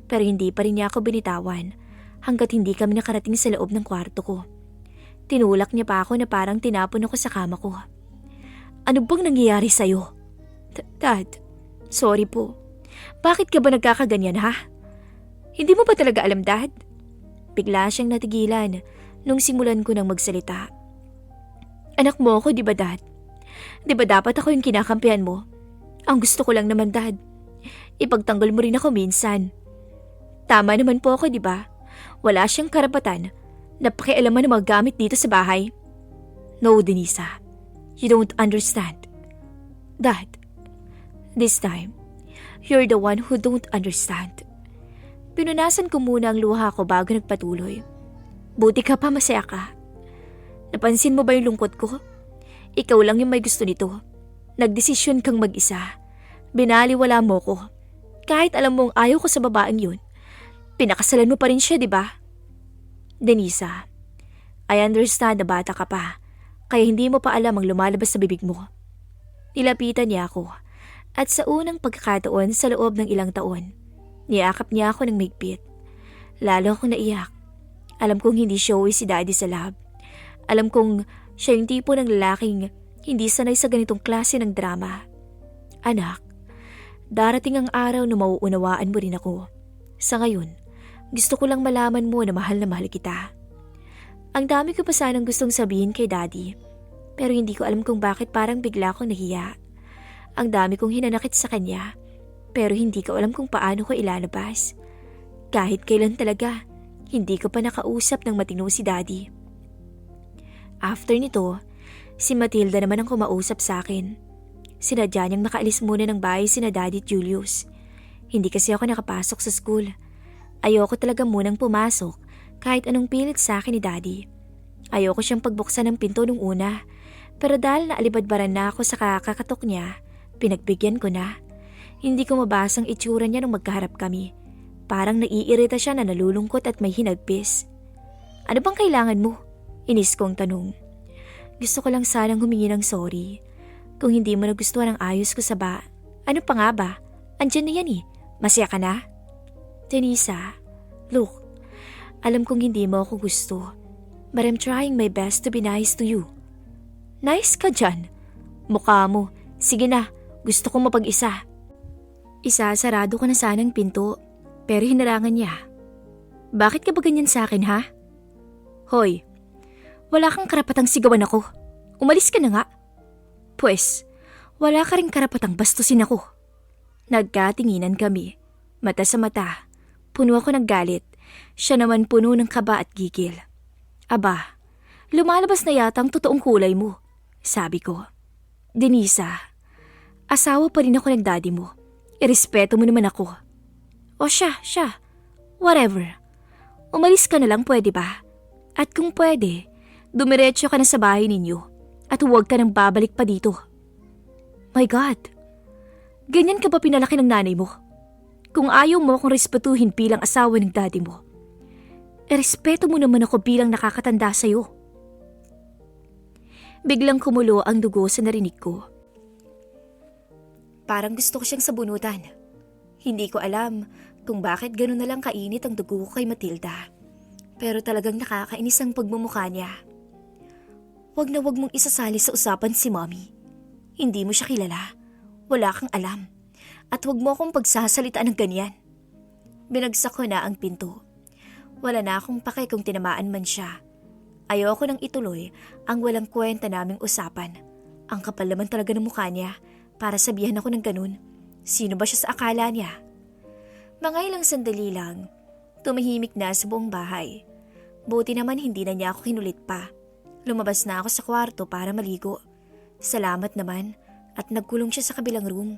S1: Pero hindi pa rin niya ako binitawan hanggat hindi kami nakarating sa loob ng kwarto ko. Tinulak niya pa ako na parang tinapon ako sa kama ko. Ano bang nangyayari sa'yo? Dad, sorry po. Bakit ka ba nagkakaganyan, ha? Hindi mo ba talaga alam, Dad? Bigla siyang natigilan nung simulan ko nang magsalita. Anak mo ako, di ba, Dad? Di ba dapat ako yung kinakampihan mo? Ang gusto ko lang naman, Dad, ipagtanggol mo rin ako minsan. Tama naman po ako, di ba? Wala siyang karapatan na pakialaman ng mga gamit dito sa bahay. No, Denisa. You don't understand. Dad, this time, you're the one who don't understand. Pinunasan ko muna ang luha ko bago nagpatuloy. Buti ka pa, masaya ka. Napansin mo ba yung lungkot ko? Ikaw lang yung may gusto nito. Nagdesisyon kang mag-isa. Binaliwala mo ko. Kahit alam mong ayaw ko sa babaeng yun, pinakasalan mo pa rin siya, di ba? Denisa, I understand na bata ka pa, kaya hindi mo pa alam ang lumalabas sa bibig mo. Nilapitan niya ako, at sa unang pagkakataon sa loob ng ilang taon, niyakap niya ako ng mahigpit. Lalo akong naiyak. Alam kong hindi showy si Daddy sa lab. Alam kong siya yung tipo ng lalaking hindi sanay sa ganitong klase ng drama. Anak, darating ang araw na mauunawaan mo rin ako. Sa ngayon, gusto ko lang malaman mo na mahal kita. Ang dami ko pa sanang gustong sabihin kay Daddy, pero hindi ko alam kung bakit parang bigla akong nahiya. Ang dami kong hinanakit sa kanya, pero hindi ko alam kung paano ko ilalabas. Kahit kailan talaga, hindi ko pa nakausap ng matino si Daddy. After nito, si Matilda naman ang kumausap sa akin. Sinadya niyang makaalis muna ng bahay sina Daddy at Julius. Hindi kasi ako nakapasok sa school. Ayoko talaga munang pumasok kahit anong pilit sa akin ni Daddy. Ayoko siyang pagbuksan ng pinto nung una, pero dahil naalibadbaran na ako sa kakakatok niya, pinagbigyan ko na. Hindi ko mabasang itsura niya nung magkaharap kami. Parang naiirita siya na nalulungkot at may hinagpis. Ano bang kailangan mo? Inis kong tanong. Gusto ko lang sanang humingi ng sorry. Kung hindi mo nagustuhan ang ayos ko sa ano pa nga ba? Andyan na yan eh. Masaya ka na? Denisa, look, alam kong hindi mo ako gusto, but I'm trying my best to be nice to you. Nice ka dyan? Mukha mo. Sige na, gusto kong mapag-isa. Isasarado ko na sanang pinto, pero hinarangan niya. Bakit ka ba ganyan sa akin, ha? Hoy, wala kang karapatang sigawan ako. Umalis ka na nga. Pwes, wala ka ring karapatang bastusin ako. Nagkatinginan kami, mata sa mata. Puno ako ng galit. Siya naman puno ng kaba at gigil. Aba, lumalabas na yata ang totoong kulay mo, sabi ko. Denisa, asawa pa rin ako ng daddy mo. Irespeto mo naman ako. O siya. Whatever. Umalis ka na lang, pwede ba? At kung pwede, dumiretso ka na sa bahay ninyo at huwag ka nang babalik pa dito. My God, ganyan ka ba pinalaki ng nanay mo? Kung ayaw mo akong respetuhin bilang asawa ng daddy mo, irespeto mo naman ako bilang nakakatanda sa'yo. Biglang kumulo ang dugo sa narinig ko. Parang gusto ko siyang sabunutan. Hindi ko alam kung bakit gano'n na lang kainit ang dugo ko kay Matilda. Pero talagang nakakainis ang pagmumukha niya. Wag na wag mong isasali sa usapan si Mommy. Hindi mo siya kilala. Wala kang alam. At wag mo akong pagsasalitaan ng ganyan. Binagsak ko na ang pinto. Wala na akong pake kung tinamaan man siya. Ayoko nang ituloy ang walang kwenta naming usapan. Ang kapal naman talaga ng mukha niya para sabihan ako ng ganun. Sino ba siya sa akala niya? Mga ilang sandali lang, tumahimik na sa buong bahay. Buti naman hindi na niya ako kinulit pa. Lumabas na ako sa kwarto para maligo. Salamat naman at nagkulong siya sa kabilang room.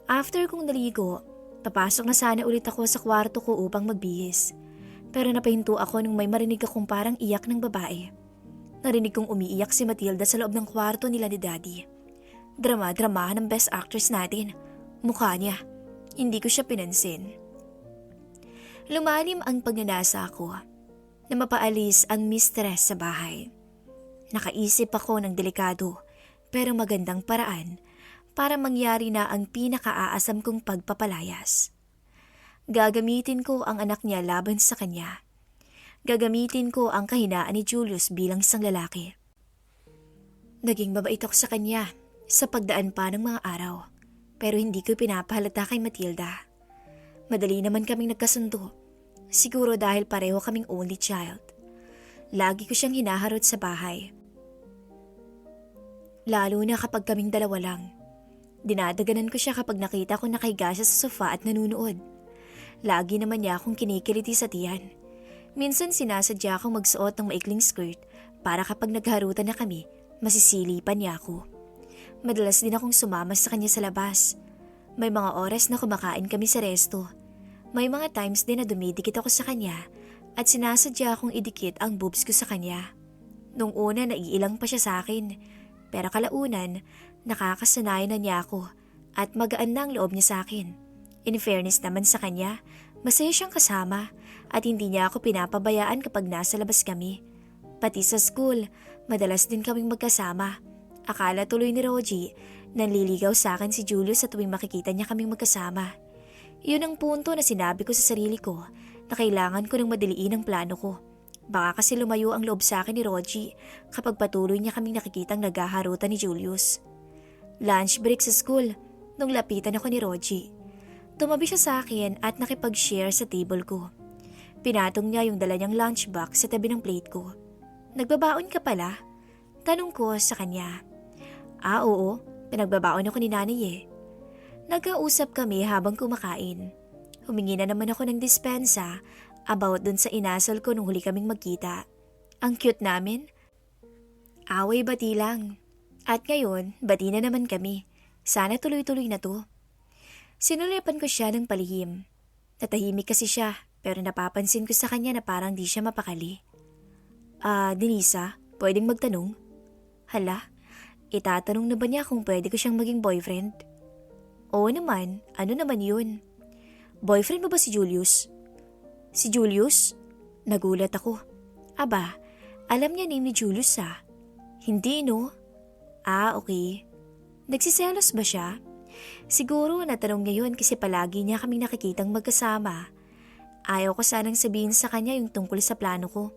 S1: After kong naligo, papasok na sana ulit ako sa kwarto ko upang magbihis. Pero napahinto ako nung may marinig akong parang iyak ng babae. Narinig kong umiiyak si Matilda sa loob ng kwarto nila ni Daddy. Drama-drama ng best actress natin. Mukha niya. Hindi ko siya pinansin. Lumalim ang pagnanasa ko na mapaalis ang mistress sa bahay. Nakaisip ako ng delikado pero magandang paraan para mangyari na ang pinakaaasam kong pagpapalayas. Gagamitin ko ang anak niya laban sa kanya. Gagamitin ko ang kahinaan ni Julius bilang isang lalaki. Naging mabait ako sa kanya sa pagdaan pa ng mga araw. pero hindi ko pinapahalata kay Matilda. Madali naman kaming nagkasundo. Siguro dahil pareho kaming only child. Lagi ko siyang hinaharot sa bahay. Lalo na kapag kaming dalawa lang. Dinadaganan ko siya kapag nakita ko nakahiga siya sa sofa at nanunood. Lagi naman niya akong kinikiliti sa tiyan. Minsan sinasadya akong magsuot ng maikling skirt para kapag nagharutan na kami, masisilipan niya ako. Madalas din akong sumama sa kanya sa labas. May mga oras na kumakain kami sa resto. May mga times din na dumidikit ako sa kanya at sinasadya akong idikit ang boobs ko sa kanya. Nung una naiilang pa siya sa akin, pero kalaunan nakakasanayan na niya ako at magaan na ang loob niya sa akin. In fairness naman sa kanya, masaya siyang kasama at hindi niya ako pinapabayaan kapag nasa labas kami. Pati sa school, madalas din kaming magkasama. Akala tuloy ni Rogie, nanliligaw sa akin si Julius sa tuwing makikita niya kaming magkasama. Yun ang punto na sinabi ko sa sarili ko na kailangan ko ng madaliin ang plano ko. Baka kasi lumayo ang loob sa akin ni Rogie kapag patuloy niya kaming nakikitang naghaharutan ni Julius. Lunch break sa school, nung lapitan ako ni Rogie. Tumabi siya sa akin at nakipag-share sa table ko. Pinatong niya yung dala niyang lunchbox sa tabi ng plate ko. Nagbabaon ka pala? Tanong ko sa kanya. Oo, pinagbabaon ako ni nanay eh. Nagkausap kami habang kumakain. Humingi na naman ako ng dispensa about dun sa inasal ko nung huli kaming magkita. Ang cute namin. Away bati lang. At ngayon, bati na naman kami. Sana tuloy-tuloy na to. Sinulipan ko siya ng palihim. Natahimik kasi siya, pero napapansin ko sa kanya na parang di siya mapakali. Denisa, pwedeng magtanong? Hala, itatanong na ba niya kung pwede ko siyang maging boyfriend? Oo naman, ano naman yun? Boyfriend mo ba si Julius? Si Julius? Nagulat ako. Aba, alam niya name ni Julius ah. Hindi no? Okay. Nagsiselos ba siya? Siguro natanong niya yun kasi palagi niya kaming nakikitang magkasama. Ayaw ko sanang sabihin sa kanya yung tungkol sa plano ko.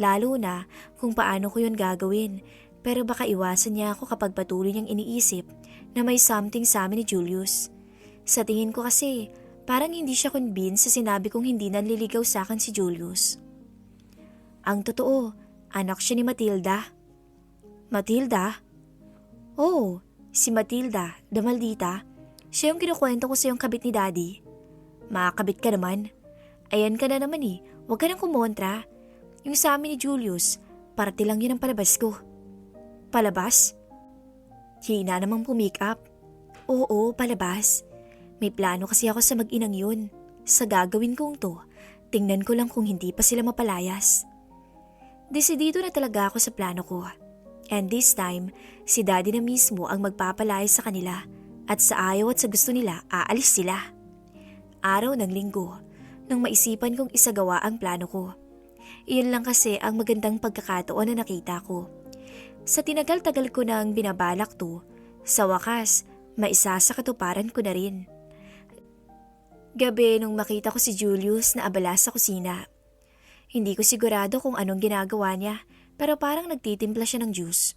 S1: Lalo na kung paano ko yun gagawin. Pero baka iwasan niya ako kapag patuloy niyang iniisip na may something sa amin ni Julius. Sa tingin ko kasi, parang hindi siya convinced sa sinabi kong hindi nanliligaw sa akin si Julius. Ang totoo, anak siya ni Matilda. Matilda? Oo, si Matilda, the maldita. Siya yung kinukwento ko sa yung kabit ni Daddy. Makakabit ka naman. Ayan ka na naman eh, huwag ka nang kumontra. Yung sa amin ni Julius, parte lang yun ang palabas ko. Palabas? Hina namang pumick up. Oo, palabas. May plano kasi ako sa mag-inang yun. Sa gagawin kong to, tingnan ko lang kung hindi pa sila mapalayas. Desidido na talaga ako sa plano ko. And this time, si Daddy na mismo ang magpapalayas sa kanila at sa ayaw at sa gusto nila, aalis sila. Araw ng linggo, nang maisipan kong isagawa ang plano ko. Iyon lang kasi ang magandang pagkakataon na nakita ko. Sa tinagal-tagal ko nang binabalak to, sa wakas, maisasakatuparan ko na rin. Gabi nung makita ko si Julius na abala sa kusina. Hindi ko sigurado kung anong ginagawa niya, pero parang nagtitimpla siya ng juice.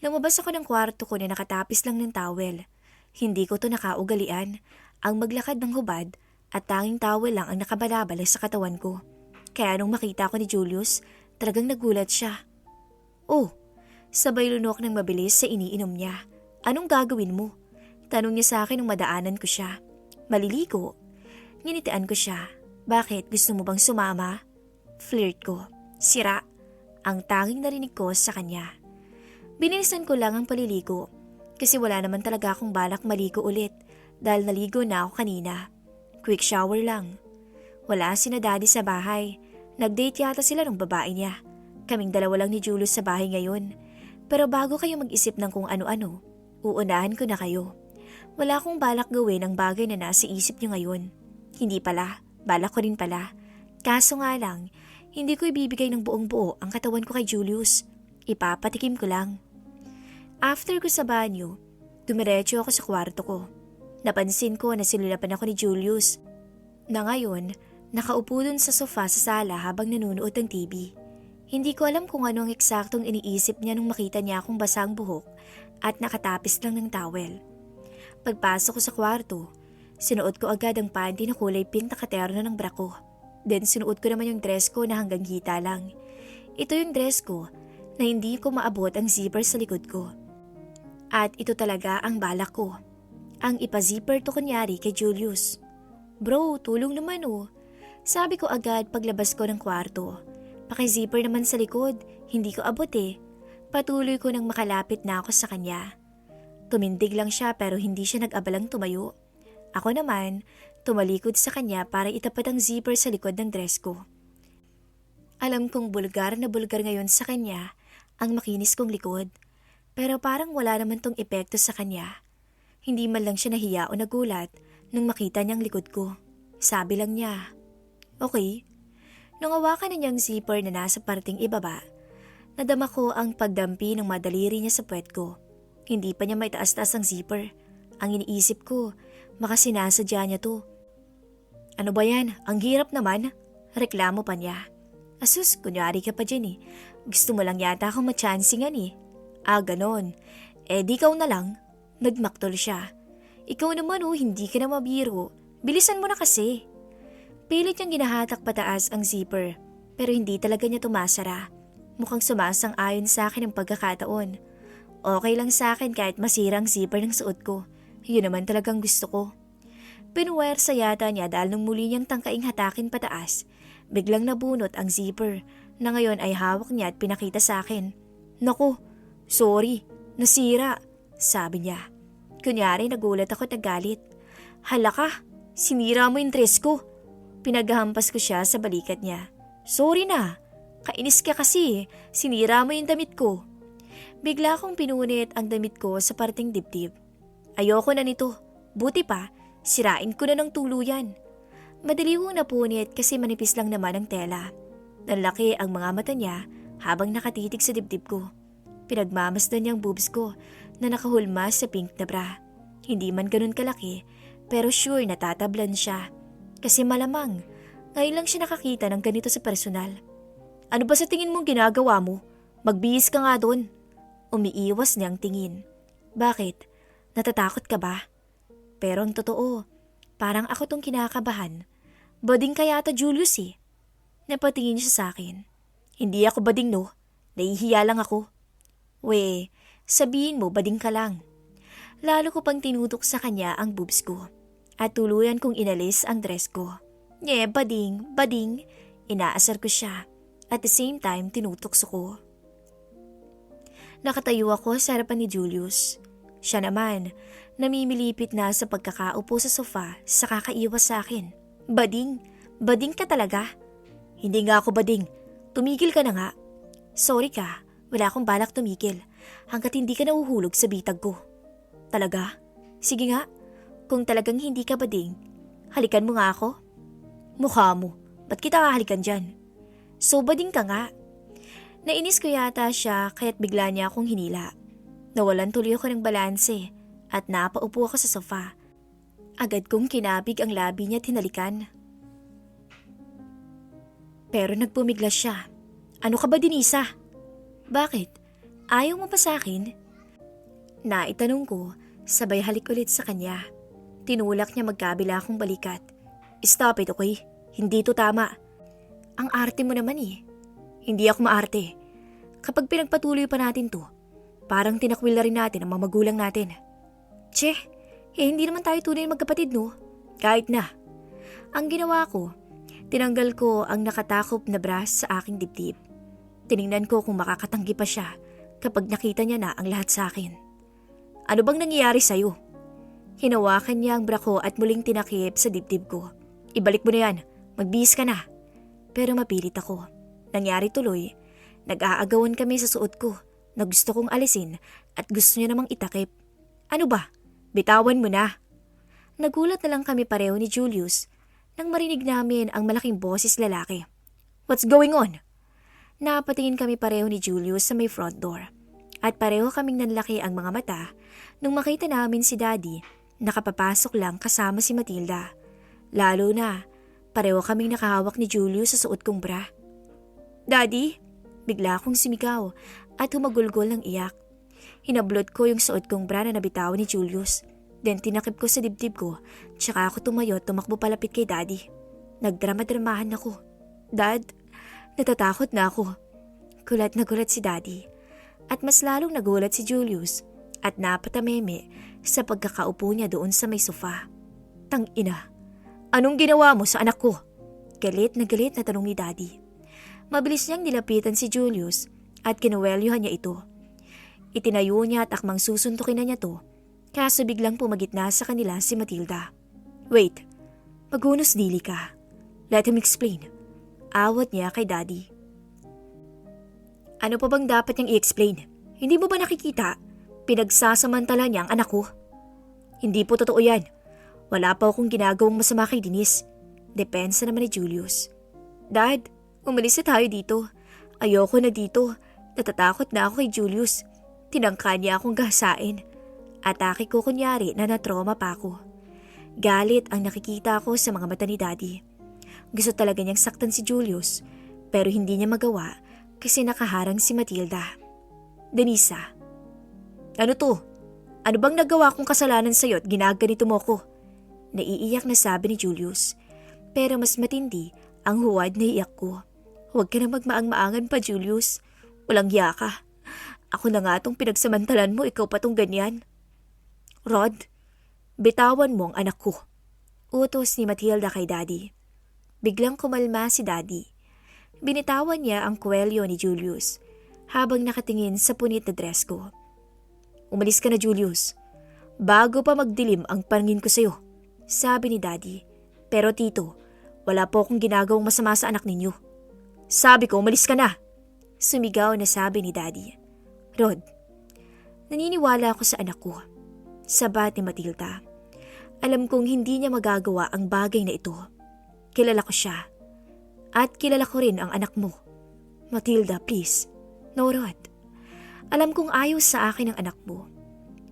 S1: Lumabas ako ng kwarto ko na nakatapis lang ng towel. Hindi ko to nakaugalian, ang maglakad ng hubad at tanging towel lang ang nakabalabala sa katawan ko. Kaya nung makita ko ni Julius, talagang nagulat siya. Oh, sabay lunok ng mabilis sa iniinom niya. Anong gagawin mo? Tanong niya sa akin nung madaanan ko siya. Maliligo. Nginitian ko siya. Bakit? Gusto mo bang sumama? Flirt ko. Sira. Ang tanging narinig ko sa kanya. Binilisan ko lang ang paliligo. Kasi wala naman talaga akong balak maligo ulit dahil naligo na ako kanina. Quick shower lang. Wala sina Daddy sa bahay. Nag-date yata sila ng babae niya. Kaming dalawa lang ni Julius sa bahay ngayon. Pero bago kayo mag-isip ng kung ano-ano, uunahan ko na kayo. Wala akong balak gawin ang bagay na nasa isip niyo ngayon. Hindi pala, balak ko rin pala. Kaso nga lang, hindi ko ibibigay ng buong buo ang katawan ko kay Julius. Ipapatikim ko lang. After ko sa banyo, dumiretso ako sa kwarto ko. Napansin ko na sinilapan ako ni Julius. Na ngayon, nakaupo dun sa sofa sa sala habang nanonood ng TV. Hindi ko alam kung ano ang eksaktong iniisip niya nung makita niya akong basang buhok at nakatapis lang ng towel. Pagpasok ko sa kwarto, sinuot ko agad ang panty na kulay pink na katerno ng bra ko. Then sinuot ko naman yung dress ko na hanggang hita lang. Ito yung dress ko na hindi ko maabot ang zipper sa likod ko. At ito talaga ang balak ko. Ang ipa-zipper to kunyari kay Julius. Bro, tulong naman oh. Sabi ko agad paglabas ko ng kwarto. Paki-zipper naman sa likod, hindi ko abot eh. Patuloy ko nang makalapit na ako sa kanya. Tumindig lang siya pero hindi siya nag-abalang tumayo. Ako naman, tumalikod sa kanya para itapat ang zipper sa likod ng dress ko. Alam kong bulgar na bulgar ngayon sa kanya ang makinis kong likod. Pero parang wala naman tong epekto sa kanya. Hindi man lang siya nahiya o nagulat nung makita niyang likod ko. Sabi lang niya, okay. Nung hawakan na niyang zipper na nasa parting ibaba, nadama ko ang pagdampi ng madaliri niya sa puwet ko. Hindi pa niya maitaas-taas ang zipper. Ang iniisip ko, makasinasadya niya to. Ano ba yan? Ang hirap naman. Reklamo pa niya. Asus, kunyari ka pa dyan eh. Gusto mo lang yata akong matsansingan eh. Ah, ganon. Eh di ikaw na lang. Nagmaktol siya. Ikaw naman oh, hindi ka na mabiro. Bilisan mo na kasi. Pilit niyang ginahatak pataas ang zipper, pero hindi talaga niya tumasara. Mukhang sumasang-ayon sa akin ang pagkakataon. Okay lang sa akin kahit masira ang zipper ng suot ko. Yun naman talagang gusto ko. Pinuwersa yata niya dahil nung muli niyang tangkaing hatakin pataas, biglang nabunot ang zipper na ngayon ay hawak niya at pinakita sa akin. Naku, sorry, nasira, sabi niya. Kunyari nagulat ako at nagalit. Hala ka, sinira mo yung dress ko. Pinaghampas ko siya sa balikat niya. Sorry na, kainis ka kasi, sinira mo yung damit ko. Bigla kong pinunit ang damit ko sa parting dibdib. Ayoko na nito, buti pa, sirain ko na ng tuluyan. Madali kong napunit kasi manipis lang naman ang tela. Nanlaki ang mga mata niya habang nakatitig sa dibdib ko. Pinagmamasdan niyang boobs ko na nakahulma sa pink na bra. Hindi man ganun kalaki, pero sure natatablan siya. Kasi malamang, ngayon lang siya nakakita ng ganito sa personal. Ano ba sa tingin mong ginagawa mo? Magbihis ka nga doon. Umiiwas niyang tingin. Bakit? Natatakot ka ba? Pero ang totoo, parang ako tong kinakabahan. Bading ka yata Julius eh. Napatingin siya sa akin. Hindi ako bading no, nahihiya lang ako. We, sabihin mo bading ka lang. Lalo ko pang tinutok sa kanya ang boobs ko. At tuluyan kong inalis ang dress ko. Bading, bading. Inaasar ko siya. At the same time, tinutokso ko. Nakatayo ako sa harapan ni Julius. Siya naman, namimilipit na sa pagkakaupo sa sofa sa kakaiwas sa akin. Bading, bading ka talaga. Hindi nga ako bading. Tumigil ka na nga. Sorry ka, wala akong balak tumigil hanggat hindi ka nauhulog sa bitag ko. Talaga? Sige nga. Kung talagang hindi ka bading, halikan mo nga ako. Mukha mo, ba't kita hahalikan dyan? So bading ka nga. Nainis ko yata siya kaya't bigla niya akong hinila. Nawalan tuloy ako ng balanse at napaupo ako sa sofa. Agad kong kinabig ang labi niya at hinalikan. Pero nagpumiglas siya. Ano ka ba Denisa? Bakit? Ayaw mo pa sa akin? Naitanong ko, sabay halik ulit sa kanya. Tinulak niya magkabila akong balikat. Stop it, okay? Hindi to tama. Ang arte mo naman eh. Hindi ako maarte. Kapag pinagpatuloy pa natin to, parang tinakwil na rin natin ang mga magulang natin. Tse, hindi naman tayo tunay magkapatid no? Kahit na. Ang ginawa ko, tinanggal ko ang nakatakop na bra sa aking dibdib. Tiningnan ko kung makakatanggi pa siya kapag nakita niya na ang lahat sa akin. Ano bang nangyayari sa'yo? Hinawakan niya ang bra ko at muling tinakip sa dibdib ko. Ibalik mo na yan, magbihis ka na. Pero mapilit ako. Nangyari tuloy, nag-aagawan kami sa suot ko na gusto kong alisin at gusto niya namang itakip. Ano ba? Bitawan mo na. Nagulat na lang kami pareho ni Julius nang marinig namin ang malaking boses lalaki. What's going on? Napatingin kami pareho ni Julius sa may front door. At pareho kaming nanlaki ang mga mata nung makita namin si Daddy nakapapasok lang kasama si Matilda. Lalo na, pareho kaming nakahawak ni Julius sa suot kong bra. Daddy? Bigla akong sumigaw at humagulgol ng iyak. Hinablot ko yung suot kong bra na nabitawan ni Julius. Then tinakip ko sa dibdib ko, tsaka ako tumayo at tumakbo palapit kay Daddy. Nagdrama-dramahan ako. Dad, natatakot na ako. Gulat na gulat si Daddy. At mas lalong nagulat si Julius at napatameme sa pagkakaupo niya doon sa may sofa. Tang-ina, anong ginawa mo sa anak ko? Galit na tanong ni Daddy. Mabilis niyang nilapitan si Julius at kinuwelyuhan niya ito. Itinayo niya at akmang susuntukin na niya to, kaso biglang pumagitna sa kanila si Matilda. Wait, maghunos dili ka. Let him explain. Awat niya kay Daddy. Ano pa bang dapat niyang i-explain? Hindi mo ba nakikita? Pinagsasamantala niya ang anak ko. Hindi po totoo yan. Wala pa akong ginagawang masama kay Denise. Depensa naman ni Julius. Dad, umalis na tayo dito. Ayoko na dito. Natatakot na ako kay Julius. Tinangka niya akong gahasain. Atake ko kunyari na natroma pa ako. Galit ang nakikita ko sa mga mata ni Daddy. Gusto talaga niyang saktan si Julius, pero hindi niya magawa kasi nakaharang si Matilda. Denisa, ano to? Ano bang nagawa kong kasalanan sa'yo at ginaganito mo ko? Naiiyak na sabi ni Julius, pero mas matindi ang huwad na iyak ko. Huwag ka na magmaang-maangan pa, Julius. Walang hiya ka. Ako na nga tong pinagsamantalan mo, ikaw pa tong ganyan. Rod, bitawan mo ang anak ko. Utos ni Matilda kay Daddy. Biglang kumalma si Daddy. Binitawan niya ang kwelyo ni Julius habang nakatingin sa punit na dress ko. Umalis ka na, Julius. Bago pa magdilim ang paningin ko sa'yo, sabi ni Daddy. Pero tito, wala po akong ginagawang masama sa anak ninyo. Sabi ko, umalis ka na. Sumigaw na sabi ni Daddy. Rod, naniniwala ako sa anak ko. Sabat ni Matilda. Alam kong hindi niya magagawa ang bagay na ito. Kilala ko siya. At kilala ko rin ang anak mo. Matilda, please. No, Rod. Alam kong ayaw sa akin ang anak mo.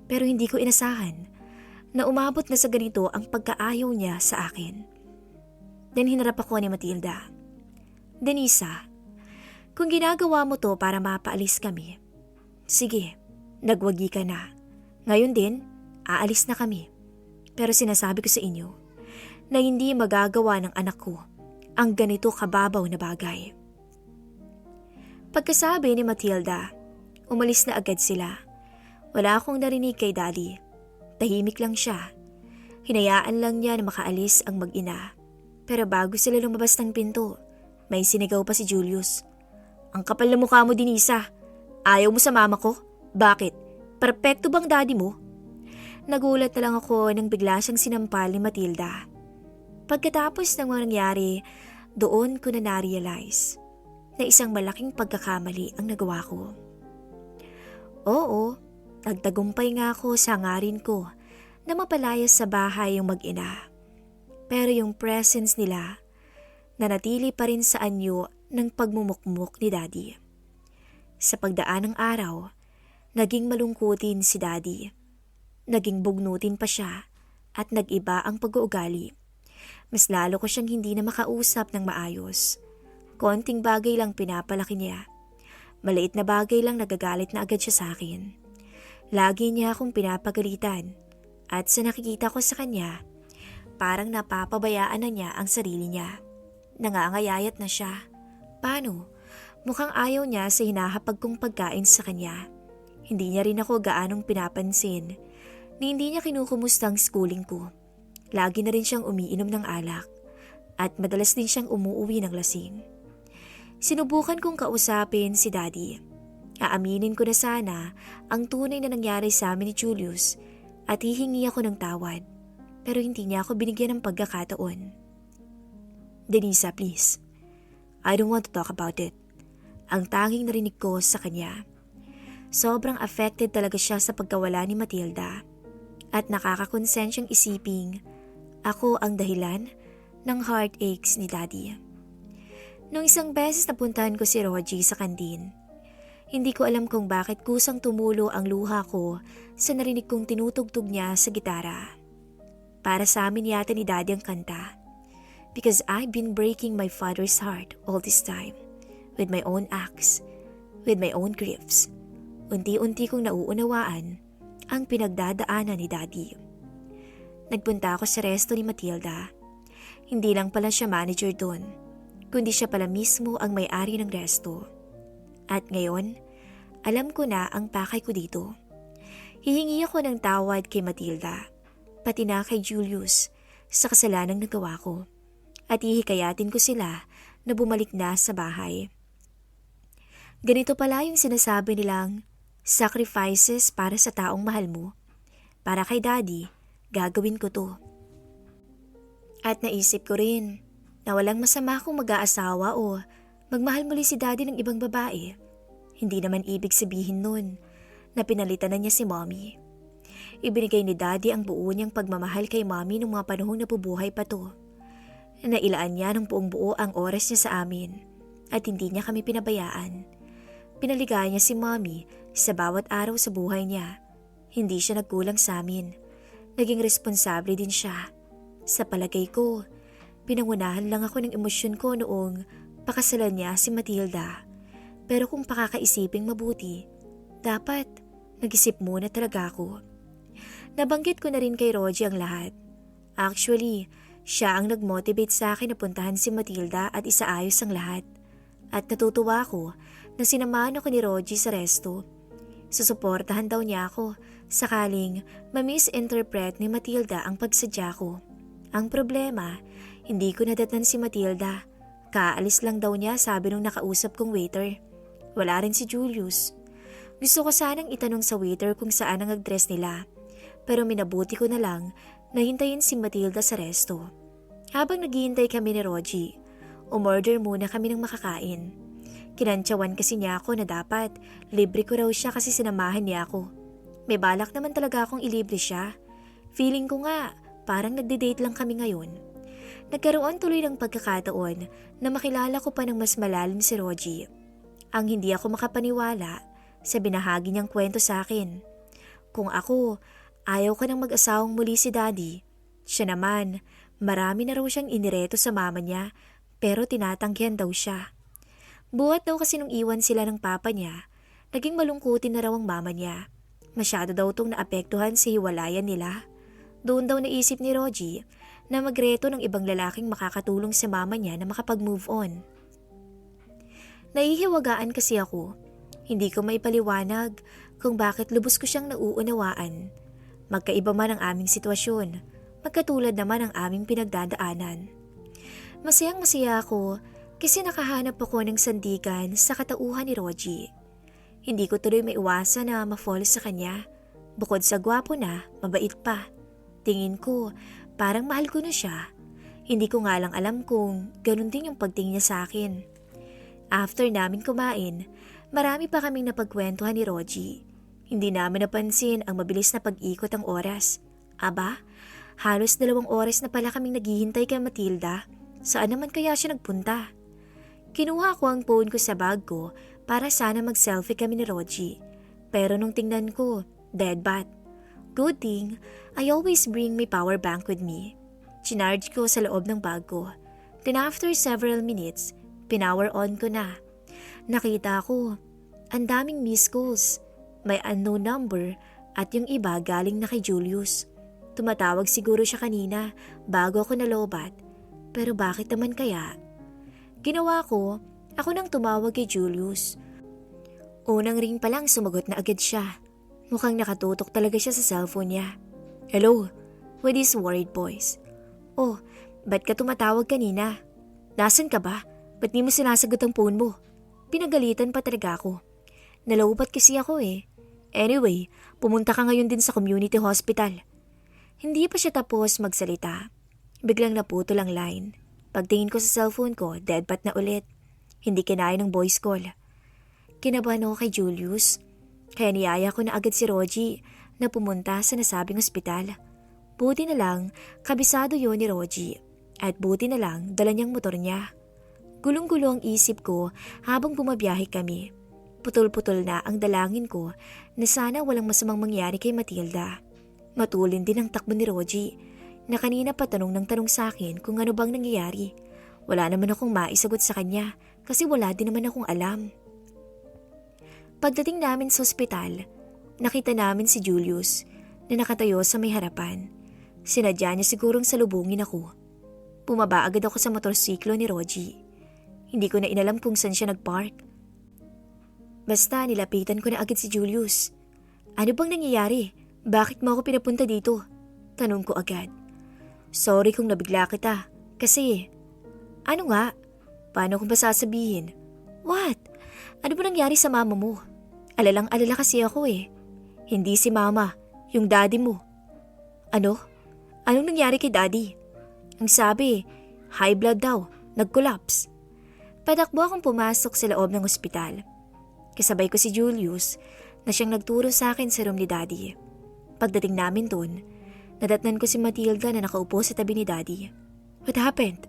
S1: Pero hindi ko inasahan na umabot na sa ganito ang pagkaayaw niya sa akin. Then hinarap ako ni Matilda. Denisa, kung ginagawa mo to para mapaalis kami, sige, nagwagi ka na. Ngayon din, aalis na kami. Pero sinasabi ko sa inyo na hindi magagawa ng anak ko ang ganito kababaw na bagay. Pagkasabi ni Matilda, umalis na agad sila. Wala akong narinig kay Daddy. Tahimik lang siya. Hinayaan lang niya na makaalis ang mag-ina. Pero bago sila lumabas ng pinto, may sinigaw pa si Julius. Ang kapal na mukha mo, Denisa. Ayaw mo sa mama ko? Bakit? Perpekto bang daddy mo? Nagulat na lang ako nang bigla siyang sinampal ni Matilda. Pagkatapos ng mga nangyari, doon ko na na-realize na isang malaking pagkakamali ang nagawa ko. Oo, nagtagumpay nga ako sa hangarin ko na mapalayas sa bahay yung mag-ina. Pero yung presence nila, nanatili pa rin sa anyo ng pagmumukmuk ni Daddy. Sa pagdaan ng araw, naging malungkutin si Daddy. Naging bugnutin pa siya at nag-iba ang pag-uugali. Mas lalo ko siyang hindi na makausap ng maayos. Konting bagay lang pinapalaki niya. Maliit na bagay lang nagagalit na agad siya sa akin. Lagi niya akong pinapagalitan at sa nakikita ko sa kanya, parang napapabayaan na niya ang sarili niya. Nangangayayat na siya. Paano? Mukhang ayaw niya sa hinahapag kong pagkain sa kanya. Hindi niya rin ako gaanong pinapansin. Hindi niya kinukumusta ang schooling ko. Lagi na rin siyang umiinom ng alak at madalas din siyang umuuwi ng lasing. Sinubukan kong kausapin si Daddy. Aaminin ko na sana ang tunay na nangyari sa amin ni Julius at hihingi ako ng tawad, pero hindi niya ako binigyan ng pagkakataon. Denisa, please. I don't want to talk about it. Ang tanging narinig ko sa kanya. Sobrang affected talaga siya sa pagkawala ni Matilda at nakakakonsensyang isiping ako ang dahilan ng heartaches ni Daddy. Nung isang beses napuntahan ko si Rogie sa kantin, hindi ko alam kung bakit kusang tumulo ang luha ko sa narinig kong tinutugtog niya sa gitara. Para sa amin yata ni Daddy ang kanta. Because I've been breaking my father's heart all this time. With my own acts. With my own griefs. Unti-unti kong nauunawaan ang pinagdadaanan ni Daddy. Nagpunta ako sa resto ni Matilda. Hindi lang pala siya manager doon, kundi siya pala mismo ang may-ari ng resto. At ngayon, alam ko na ang pakay ko dito. Hihingi ako ng tawad kay Matilda, pati na kay Julius sa kasalanang nagawa ko. At hihikayatin ko sila na bumalik na sa bahay. Ganito pala yung sinasabi nilang sacrifices para sa taong mahal mo. Para kay Daddy, gagawin ko to. At naisip ko rin na walang masama kung mag-aasawa o magmahal muli si Daddy ng ibang babae. Hindi naman ibig sabihin nun na pinalitan na niya si Mommy. Ibinigay ni Daddy ang buo niyang pagmamahal kay Mommy nung mga panahong nabubuhay pa to. Nailaan niya ng buong buo ang oras niya sa amin at hindi niya kami pinabayaan. Pinaligayan niya si Mommy sa bawat araw sa buhay niya. Hindi siya nagkulang sa amin. Naging responsable din siya. Sa palagay ko, pinangunahan lang ako ng emosyon ko noong pakasalan niya si Matilda. Pero kung pakakaisiping mabuti, dapat nag-isip muna talaga ako. Nabanggit ko na rin kay Rogie ang lahat. Actually, siya ang nag-motivate sa akin na puntahan si Matilda at isaayos ang lahat. At natutuwa ako na sinamahan ako ni Rogie sa resto. Susuportahan daw niya ako sakaling ma-misinterpret ni Matilda ang pagsadya ko. Ang problema, hindi ko nadatnan si Matilda. Kaalis lang daw niya, sabi nung nakausap kong waiter. Wala rin si Julius. Gusto ko sanang itanong sa waiter kung saan ang address nila. Pero minabuti ko na lang na hintayin si Matilda sa resto. Habang naghihintay kami ni Rogie, umorder muna kami ng makakain. Kinantsawan kasi niya ako na dapat libre ko raw siya kasi sinamahan niya ako. May balak naman talaga akong ilibre siya. Feeling ko nga parang nagde-date lang kami ngayon. Nagkaroon tuloy ng pagkakataon na makilala ko pa ng mas malalim si Rogie. Ang hindi ako makapaniwala sa binahagi niyang kwento sa akin. Kung ako, ayaw ko nang mag-asawang muli si Daddy. Siya naman, marami na raw siyang inireto sa mama niya pero tinatanggihan daw siya. Buhat daw kasi nung iwan sila ng papa niya, naging malungkutin na raw ang mama niya. Masyado daw itong naapektuhan sa hiwalayan nila. Doon daw naisip ni Rogie na magreto ng ibang lalaking makakatulong sa mama niya na makapag-move on. Nahihiwagaan kasi ako. Hindi ko maipaliwanag kung bakit lubos ko siyang nauunawaan. Magkaiba man ang aming sitwasyon, magkatulad naman ang aming pinagdadaanan. Masayang-masaya ako kasi nakahanap ako ng sandigan sa katauhan ni Rogie. Hindi ko tuloy maiwasan na ma-fall sa kanya. Bukod sa gwapo na, mabait pa. Tingin ko, parang mahal ko na siya. Hindi ko nga lang alam kung ganun din yung pagtingin niya sa akin. After namin kumain, marami pa kaming napagkwentuhan ni Rogie. Hindi namin napansin ang mabilis na pag-ikot ng oras. Aba, halos 2 oras na pala kaming naghihintay kay Matilda. Saan naman kaya siya nagpunta? Kinuha ko ang phone ko sa bag ko para sana mag-selfie kami ni Rogie. Pero nung tingnan ko, dead bat. Good thing, I always bring my power bank with me. Chinarge ko sa loob ng bag ko. Then after several minutes, pinower on ko na. Nakita ko, ang daming missed calls. May unknown number at yung iba galing na kay Julius. Tumatawag siguro siya kanina bago ako nalobat. Pero bakit naman kaya? Ginawa ko, ako nang tumawag kay Julius. Unang ring pa lang sumagot na agad siya. Mukhang nakatutok talaga siya sa cellphone niya. Hello, with his worried voice. Oh, ba't ka tumatawag kanina? Nasaan ka ba? Ba't di mo sinasagot ang phone mo? Pinagalitan pa talaga ako. Nalaubat kasi ako eh. Anyway, pumunta ka ngayon din sa community hospital. Hindi pa siya tapos magsalita. Biglang naputol ang line. Pagtingin ko sa cellphone ko, deadbat na ulit. Hindi kinaya ng voice call. Kinabahan ako kay Julius. Kaya niyaya ko na agad si Rogie na pumunta sa nasabing ospital. Buti na lang, kabisado yun ni Rogie. At buti na lang, dala niyang motor niya. Gulong-gulo ang isip ko habang bumabiyahe kami. Putol-putol na ang dalangin ko na sana walang masamang mangyari kay Matilda. Matulin din ang takbo ni Rogie na kanina pa tanong ng tanong sa akin kung ano bang nangyayari. Wala naman akong maisagot sa kanya kasi wala din naman akong alam. Pagdating namin sa ospital, nakita namin si Julius na nakatayo sa may harapan. Sinadya niya sigurong salubungin ako. Bumaba agad ako sa motorsiklo ni Rogie. Hindi ko na inalam kung saan siya nagpark. Basta nilapitan ko na agad si Julius. Ano bang nangyayari? Bakit mo ako pinapunta dito? Tanong ko agad. Sorry kung nabigla kita. Kasi, ano nga? Paano kung ba sasabihin? What? Ano ba nangyari sa mama mo? Alalang-alala kasi ako eh. Hindi si mama, yung daddy mo. Ano? Anong nangyari kay daddy? Ang sabi, high blood daw, nag-collapse. Padakbo akong pumasok sa loob ng ospital. Kasabay ko si Julius na siyang nagturo sa akin sa room ni daddy. Pagdating namin doon, nadatnan ko si Matilda na nakaupo sa tabi ni daddy. What happened?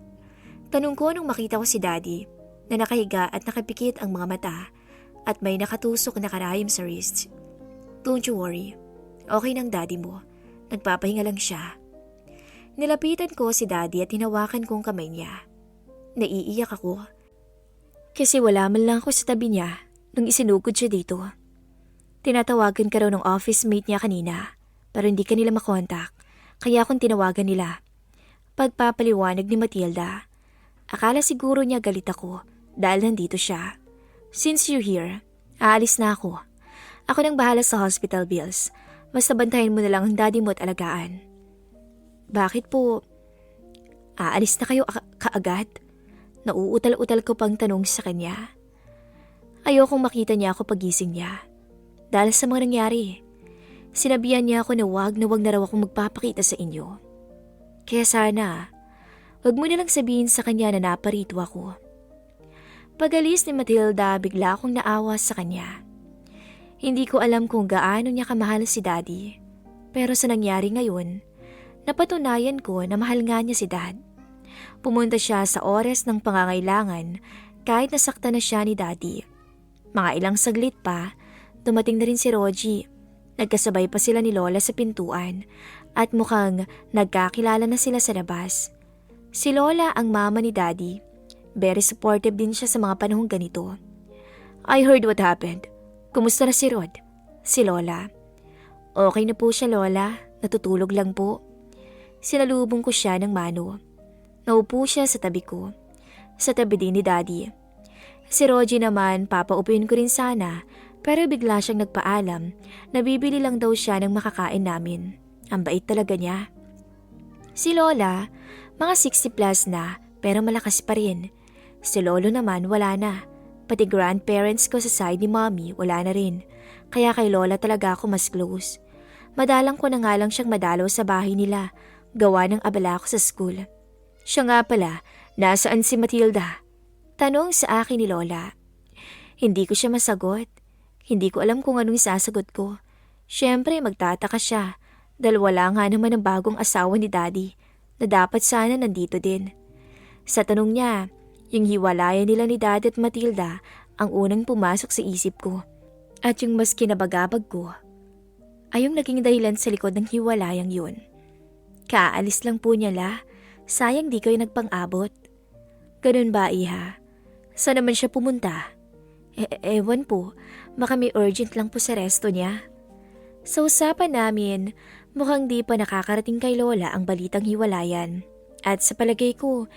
S1: Tanong ko nung makita ko si daddy na nakahiga at nakapikit ang mga mata at may nakatusok na karayom sa wrist. Don't you worry. Okay ng daddy mo. Nagpapahinga lang siya. Nilapitan ko si daddy at hinawakan kong kamay niya. Naiiyak ako. Kasi wala man lang ako sa tabi niya nung isinugod siya dito. Tinatawagan ka raw ng office mate niya kanina pero hindi ka nila makontak kaya akong tinawagan nila. Pagpapaliwanag ni Matilda. Akala siguro niya galit ako dahil nandito siya. Since you're here, aalis na ako. Ako nang bahala sa hospital bills. Basta bantayan mo na lang ang daddy mo at alagaan. Bakit po? Aalis na kayo kaagad? Nauutal-utal ko pang tanong sa kanya. Ayokong makita niya ako pagising niya. Dahil sa mga nangyari, sinabihan niya ako na wag na raw akong magpapakita sa inyo. Kaya sana, wag mo nalang sabihin sa kanya na naparito ako. Pag-alis ni Matilda, bigla akong naawa sa kanya. Hindi ko alam kung gaano niya kamahal si daddy. Pero sa nangyari ngayon, napatunayan ko na mahal nga niya si dad. Pumunta siya sa oras ng pangangailangan kahit nasaktan na siya ni daddy. Mga ilang saglit pa, dumating na rin si Rogie. Nagkasabay pa sila ni Lola sa pintuan at mukhang nagkakilala na sila sa labas. Si Lola ang mama ni daddy. Very supportive din siya sa mga panahong ganito. I heard what happened. Kumusta na si Rod? Si Lola. Okay na po siya, Lola. Natutulog lang po. Sinalubong ko siya ng mano. Naupo siya sa tabi ko. Sa tabi din ni Daddy. Si Rogie naman, papaupuin ko rin sana, pero bigla siyang nagpaalam na bibili lang daw siya ng makakain namin. Ang bait talaga niya. Si Lola, mga 60 plus na, pero malakas pa rin. Si Lolo naman, wala na. Pati grandparents ko sa side ni Mommy, wala na rin. Kaya kay Lola talaga ako mas close. Madalang ko na nga lang siyang madalaw sa bahay nila, gawa ng abala ko sa school. Siya nga pala, nasaan si Matilda? Tanong sa akin ni Lola. Hindi ko siya masagot. Hindi ko alam kung anong isasagot ko. Siyempre magtataka siya, dahil wala nga naman ang bagong asawa ni Daddy, na dapat sana nandito din. Sa tanong niya, yung hiwalayan nila ni Daddy at Matilda ang unang pumasok sa isip ko. At yung mas kinabagabag ko ay yung naging dahilan sa likod ng hiwalayang yun. Kaalis lang po niya la, sayang di kayo nagpang-abot. Ganun ba, Iha? Saan naman siya pumunta? Ewan po, baka may urgent lang po sa resto niya. Sa usapan namin, mukhang di pa nakakarating kay Lola ang balitang hiwalayan. At sa palagay ko,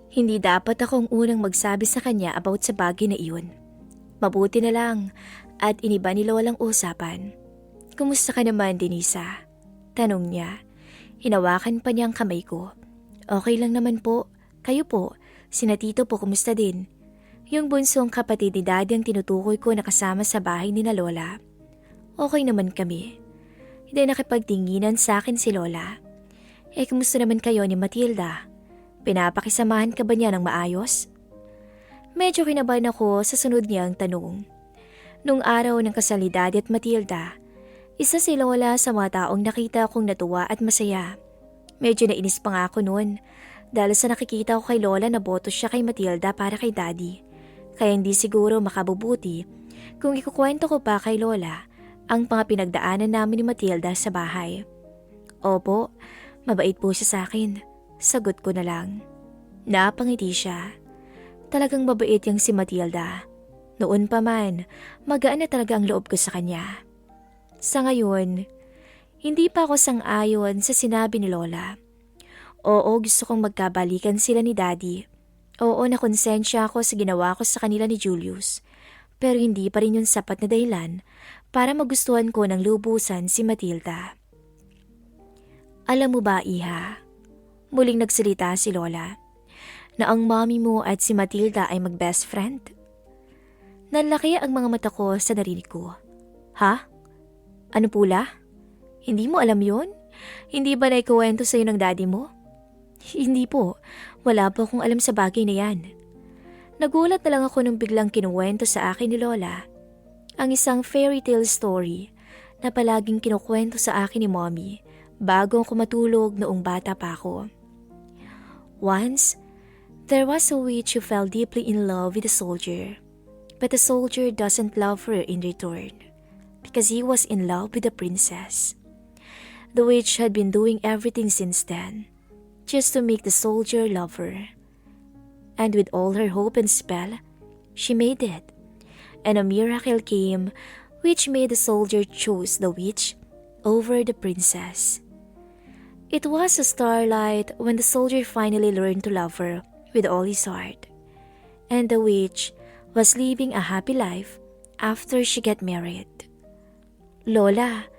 S1: hindi dapat akong unang magsabi sa kanya about sa bagay na iyon. Mabuti na lang at iniba ni Lolang usapan. Kumusta ka naman, Denisa? Tanong niya. Hinawakan pa niya ang kamay ko. Okay lang naman po. Kayo po, sina Tito po kumusta din? Yung bunsong kapatid ni Daddy ang tinutukoy ko na kasama sa bahay ni na Lola. Okay naman kami. Hindi nakipagtinginan sa akin si Lola. Kumusta naman kayo ni Matilda? Pinapakisamahan ka ba niya ng maayos? Medyo kinabahan ako sa sunod niyang tanong. Nung araw ng kasal ni Daddy at Matilda, isa si Lola sa mga taong nakita kong natuwa at masaya. Medyo nainis pa nga ako noon dahil sa nakikita ko kay Lola na boto siya kay Matilda para kay Daddy. Kaya hindi siguro makabubuti kung ikukwento ko pa kay Lola ang mga pinagdaanan namin ni Matilda sa bahay. Opo, mabait po siya sa akin. Sagot ko na lang. Napangiti siya. Talagang mabait yang si Matilda. Noon pa man, magaan na talaga ang loob ko sa kanya. Sa ngayon, Hindi pa ako sang-ayon sa sinabi ni Lola. Oo, gusto kong magkabalikan sila ni Daddy. Oo, nakonsensya ako sa ginawa ko sa kanila ni Julius. Pero hindi pa rin yun sapat na dahilan para magustuhan ko ng lubusan si Matilda. Alam mo ba, Iha? Muling nagsalita si Lola na ang mommy mo at si Matilda ay mag-best friend. Nalaki ang mga mata ko sa narinig ko. Ha? Ano pula? Hindi mo alam yon? Hindi ba naikuwento sa'yo ng daddy mo? Hindi po. Wala po akong alam sa bagay na yan. Nagulat na lang ako nung biglang kinuwento sa akin ni Lola ang isang fairy tale story na palaging kinukwento sa akin ni Mommy bago ako matulog noong bata pa ako. Once, there was a witch who fell deeply in love with a soldier. But the soldier doesn't love her in return because he was in love with the princess. The witch had been doing everything since then just to make the soldier love her. And with all her hope and spell, she made it. And a miracle came which made the soldier choose the witch over the princess. It was a starlight when the soldier finally learned to love her with all his heart. And the witch was living a happy life after she got married. Lola,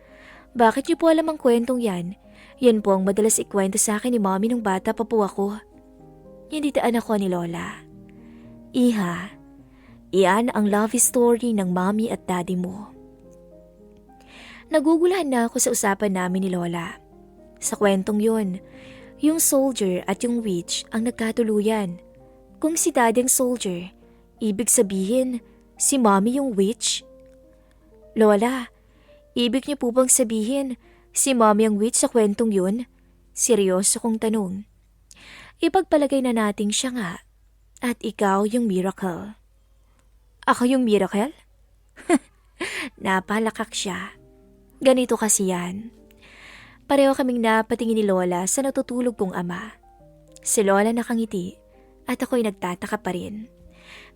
S1: bakit niyo po alam ang kwentong yan? Yan po ang madalas ikwento sa akin ni Mommy nung bata pa po ako. Hinditaan ako ni Lola. Iha, iyan ang love story ng Mommy at Daddy mo. Nagugulahan na ako sa usapan namin ni Lola. Sa kwentong yun, yung soldier at yung witch ang nagkatuluyan. Kung si Daddy ang soldier, ibig sabihin, si Mommy yung witch? Lola, ibig niyo po bang sabihin, si Mommy ang witch sa kwentong yun? Seryoso kong tanong. Ipagpalagay na nating siya nga, at ikaw yung miracle. Ako yung miracle? Napalakak siya. Ganito kasi yan. Pareho kaming napatingin ni Lola sa natutulog kong ama. Si Lola nakangiti at ako'y nagtataka pa rin.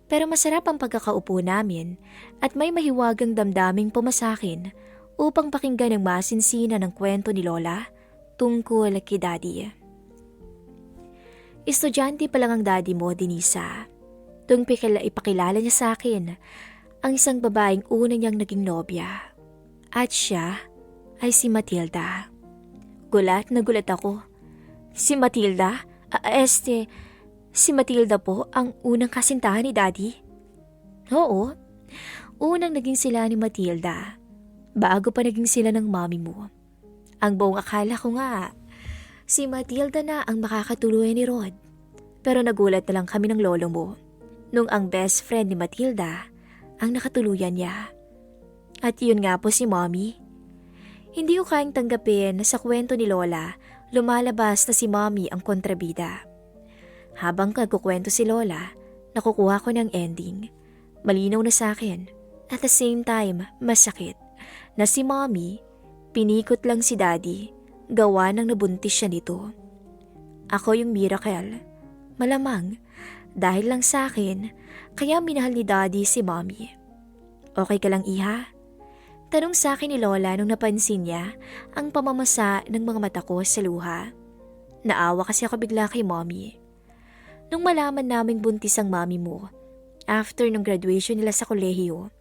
S1: Pero masarap ang pagkakaupo namin at may mahiwagang damdaming pumasakin upang pakinggan ang masinsina ng kwento ni Lola tungkol kay Daddy. Estudyante pa lang ang daddy mo, Denisa. Tung ipakilala niya sa akin ang isang babaeng una niyang naging nobya. At siya ay si Matilda. Gulat na gulat ako. Si Matilda? Si Matilda po ang unang kasintahan ni Daddy? Oo, unang naging sila ni Matilda. Bago pa naging sila ng mommy mo. Ang buong akala ko nga, si Matilda na ang makakatuluyan ni Rod. Pero nagulat na lang kami ng lolo mo nung ang best friend ni Matilda ang nakatuluyan niya. At yun nga po si Mommy. Hindi ko kayang tanggapin na sa kwento ni Lola lumalabas na si Mommy ang kontrabida. Habang nagkukwento si Lola, nakukuha ko ng ending. Malinaw na sa akin. At the same time, masakit na si Mommy pinikot lang si Daddy gawa ng nabuntis siya nito. Ako yung miracle. Malamang dahil lang sa akin kaya minahal ni Daddy si Mommy. Okay ka lang, Iha? Tanong sa akin ni Lola nung napansin niya ang pamamasa ng mga mata ko sa luha. Naawa kasi ako bigla kay Mommy. Nung malaman naming buntis ang Mommy mo, after nung graduation nila sa kolehiyo,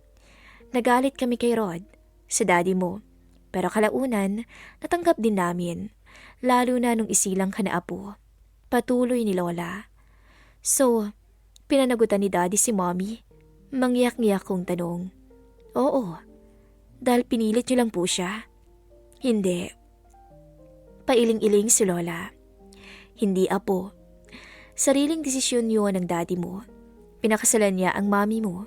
S1: nagalit kami kay Rod, sa Daddy mo. Pero kalaunan, natanggap din namin, lalo na nung isilang ka na apo. Patuloy ni Lola. So, pinanagutan ni Daddy si Mommy? Mangyak-ngiyak kong tanong. Oo, dahil pinilit niyo lang po siya. Hindi. Pailing-iling si Lola. Hindi apo. Sariling desisyon yun ng Daddy mo. Pinakasalan niya ang Mommy mo.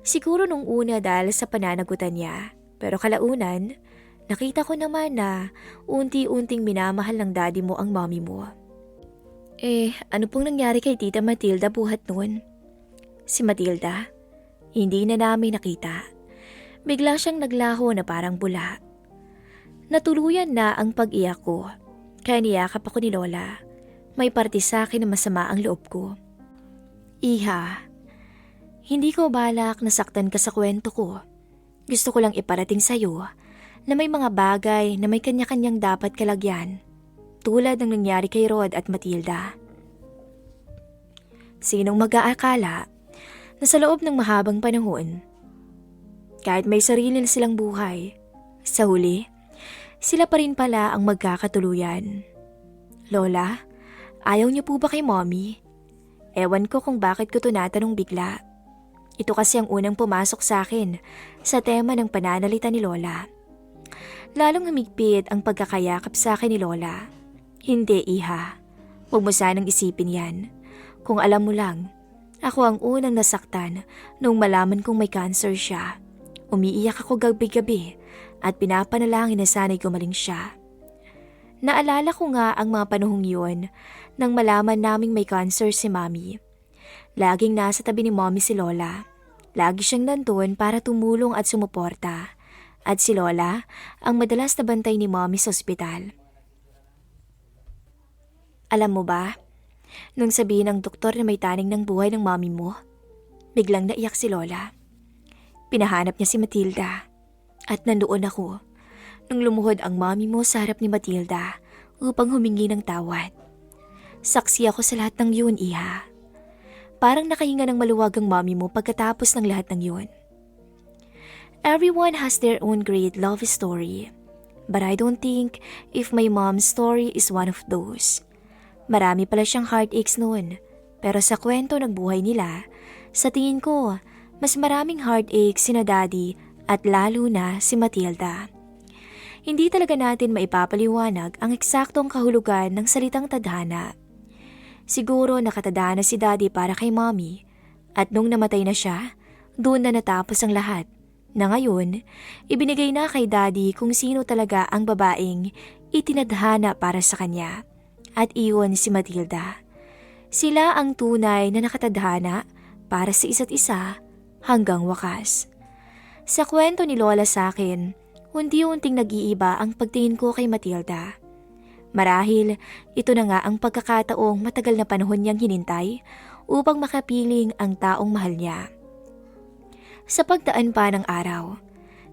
S1: Siguro nung una dahil sa pananagutan niya. Pero kalaunan, nakita ko naman na unti-unting minamahal ng Daddy mo ang Mommy mo. Ano pong nangyari kay Tita Matilda buhat noon? Si Matilda? Hindi na namin nakita. Bigla siyang naglaho na parang bula. Natuluyan na ang pag-iyak ko. Kaya niyakap ako ni Lola. May parte sa akin na masama ang loob ko. Iha, hindi ko balak na saktan ka sa kwento ko. Gusto ko lang iparating sa'yo na may mga bagay na may kanya-kanyang dapat kalagyan, tulad ng nangyari kay Rod at Matilda. Sinong mag-aakala na sa loob ng mahabang panahon, kahit may sarili na silang buhay, sa huli, sila pa rin pala ang magkakatuluyan. Lola, ayaw niyo po ba kay Mommy? Ewan ko kung bakit ko tinatanong bigla. Ito kasi ang unang pumasok sa akin sa tema ng pananalita ni Lola. Lalong humigpit ang pagkakayakap sa akin ni Lola. Hindi, iha. Huwag mo sanang isipin yan. Kung alam mo lang, ako ang unang nasaktan nung malaman kong may cancer siya. Umiiyak ako gabi-gabi at pinapanalangin na sana'y gumaling siya. Naalala ko nga ang mga panahong yun nang malaman naming may cancer si Mommy. Laging nasa tabi ni Mommy si Lola. Lagi siyang nandun para tumulong at sumuporta. At si Lola ang madalas na bantay ni Mommy sa ospital. Alam mo ba, nung sabihin ng doktor na may taning ng buhay ng Mommy mo, biglang naiyak si Lola. Pinahanap niya si Matilda. At nandoon ako nung lumuhod ang Mommy mo sa harap ni Matilda upang humingi ng tawad. Saksi ako sa lahat ng yun, iha. Parang nakahinga ng maluwag ang Mommy mo pagkatapos ng lahat ng yun. Everyone has their own great love story. But I don't think if my mom's story is one of those. Marami pala siyang heartaches noon. Pero sa kwento ng buhay nila, sa tingin ko, mas maraming heartaches sina Daddy at lalo na si Matilda. Hindi talaga natin maipapaliwanag ang eksaktong kahulugan ng salitang tadhana. Siguro nakatadhana si Daddy para kay Mommy at nung namatay na siya, doon na natapos ang lahat. Na ngayon, ibinigay na kay Daddy kung sino talaga ang babaeng itinadhana para sa kanya. At iyon si Matilda. Sila ang tunay na nakatadhana para sa isa't isa hanggang wakas. Sa kwento ni Lola sa akin, unti-unting nag-iiba ang pagtingin ko kay Matilda. Marahil, ito na nga ang pagkakataong matagal na panahon niyang hinintay upang makapiling ang taong mahal niya. Sa pagdaan pa ng araw,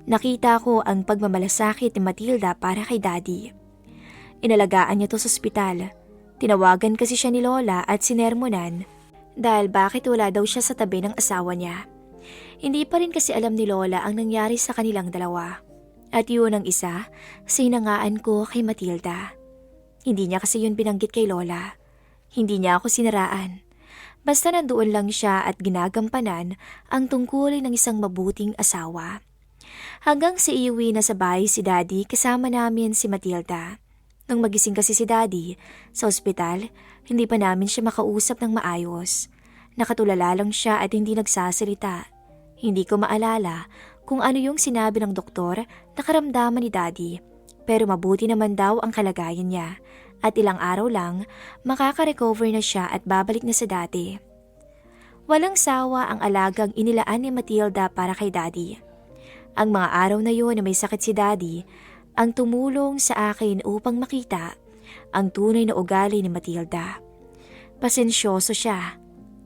S1: nakita ko ang pagmamalasakit ni Matilda para kay Daddy. Inalagaan niya to sa ospital. Tinawagan kasi siya ni Lola at sinermonan dahil bakit wala daw siya sa tabi ng asawa niya. Hindi pa rin kasi alam ni Lola ang nangyari sa kanilang dalawa. At yun ang isa, sinangaan ko kay Matilda. Hindi niya kasi yun binanggit kay Lola. Hindi niya ako siniraan. Basta nandoon lang siya at ginagampanan ang tungkulin ng isang mabuting asawa. Hanggang sa iuwi na sa bahay si Daddy kasama namin si Matilda. Nung magising kasi si Daddy sa ospital, hindi pa namin siya makausap ng maayos. Nakatulala lang siya at hindi nagsasalita. Hindi ko maalala kung ano yung sinabi ng doktor na karamdaman ni Daddy. Pero mabuti naman daw ang kalagayan niya at ilang araw lang makaka-recover na siya at babalik na sa dati. Walang sawa ang alagang inilaan ni Matilda para kay Daddy. Ang mga araw na yun na may sakit si Daddy ang tumulong sa akin upang makita ang tunay na ugali ni Matilda. Pasensyoso siya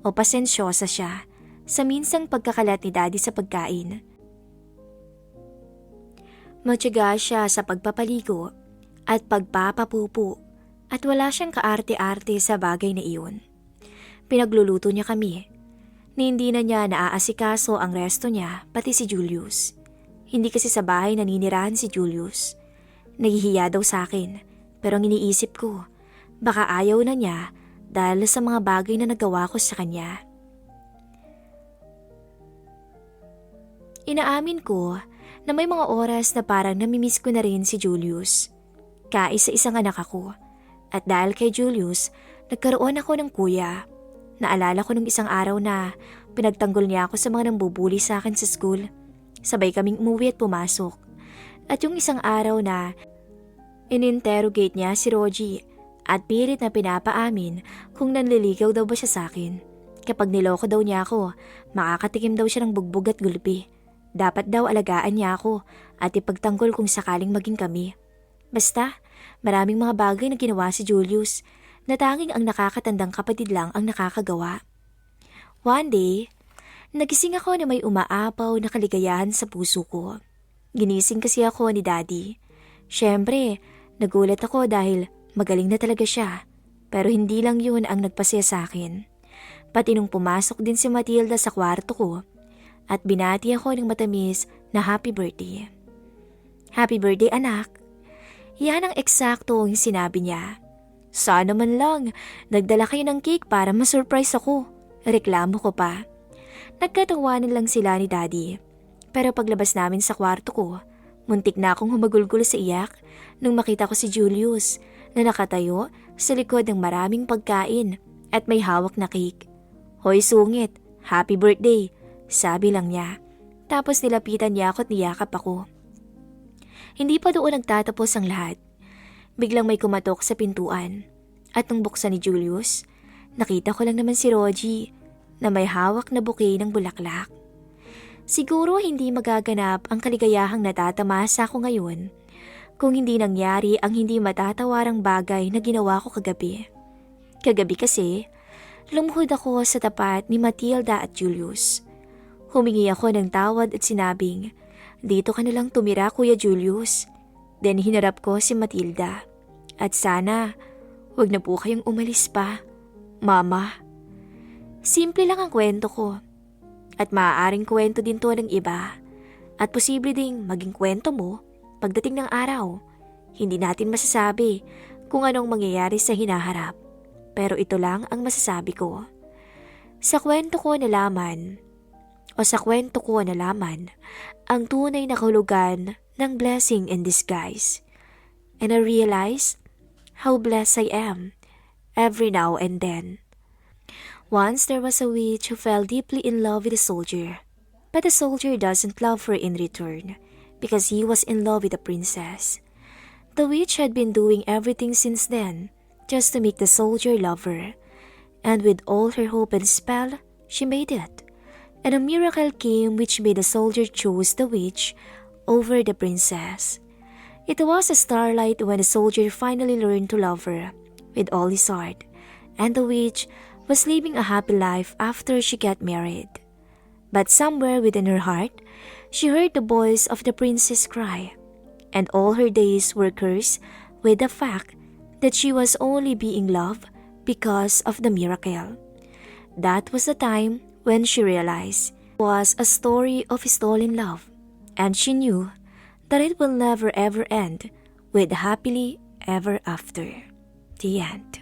S1: o pasensyosa siya sa minsang pagkakalat ni Daddy sa pagkain. Matyaga siya sa pagpapaligo at pagpapapupo at wala siyang kaarte-arte sa bagay na iyon. Pinagluluto niya kami. Ni hindi na niya naaasikaso ang resto niya pati si Julius. Hindi kasi sa bahay naninirahan si Julius. Nahihiya daw sa akin pero ang iniisip ko baka ayaw na niya dahil sa mga bagay na nagawa ko sa kanya. Inaamin ko na may mga oras na parang namimiss ko na rin si Julius. Kaisa-isang anak ako. At dahil kay Julius, nagkaroon ako ng kuya. Naalala ko nung isang araw na pinagtanggol niya ako sa mga nambubuli sa akin sa school. Sabay kaming umuwi at pumasok. At yung isang araw na in-interrogate niya si Rogie at pilit na pinapaamin kung nanliligaw daw ba siya sa akin. Kapag niloko daw niya ako, makakatikim daw siya ng bugbog at gulpi. Dapat daw alagaan niya ako at ipagtanggol kung sakaling maging kami. Basta, maraming mga bagay na ginawa si Julius na tanging ang nakakatandang kapatid lang ang nakakagawa. One day, nagising ako na may umaapaw na kaligayahan sa puso ko. Ginising kasi ako ni Daddy. Siyempre, nagulat ako dahil magaling na talaga siya. Pero hindi lang yun ang nagpasaya sa akin. Pati nung pumasok din si Matilda sa kwarto ko at binati ako ng matamis na happy birthday. Happy birthday anak. Yan ang eksakto yung sinabi niya. Sana man lang, nagdala kayo ng cake para ma-surprise ako. Reklamo ko pa. Nagkatawanan lang sila ni Daddy. Pero paglabas namin sa kwarto ko, muntik na akong humagulgulo sa iyak nung makita ko si Julius na nakatayo sa likod ng maraming pagkain at may hawak na cake. Hoy sungit, happy birthday, sabi lang niya. Tapos nilapitan niya ako at niyakap ako. Hindi pa doon nagtatapos ang lahat. Biglang may kumatok sa pintuan. At nung buksan ni Julius, nakita ko lang naman si Rogie na may hawak na bouquet ng bulaklak. Siguro hindi magaganap ang kaligayahang natatamasa ko ngayon kung hindi nangyari ang hindi matatawarang bagay na ginawa ko kagabi. Kagabi kasi, lumuhod ako sa tapat ni Matilda at Julius. Humingi ako ng tawad at sinabing, "Dito ka na lang tumira, Kuya Julius." Then hinarap ko si Matilda. At sana, huwag na po kayong umalis pa, Mama. Simple lang ang kwento ko. At maaaring kwento din to ng iba. At posible ding maging kwento mo pagdating ng araw. Hindi natin masasabi kung anong mangyayari sa hinaharap. Pero ito lang ang masasabi ko. Sa kwento ko nalaman ang tunay na kahulugan ng blessing in disguise. And I realize how blessed I am every now and then. Once there was a witch who fell deeply in love with a soldier. But the soldier doesn't love her in return because he was in love with the princess. The witch had been doing everything since then just to make the soldier love her. And with all her hope and spell, she made it. And a miracle came which made the soldier choose the witch over the princess. It was a starlight when the soldier finally learned to love her with all his heart, and the witch was living a happy life after she got married. But somewhere within her heart, she heard the voice of the princess cry, and all her days were cursed with the fact that she was only being loved because of the miracle. That was the time when she realized it was a story of stolen love, and she knew that it will never ever end with happily ever after. The end.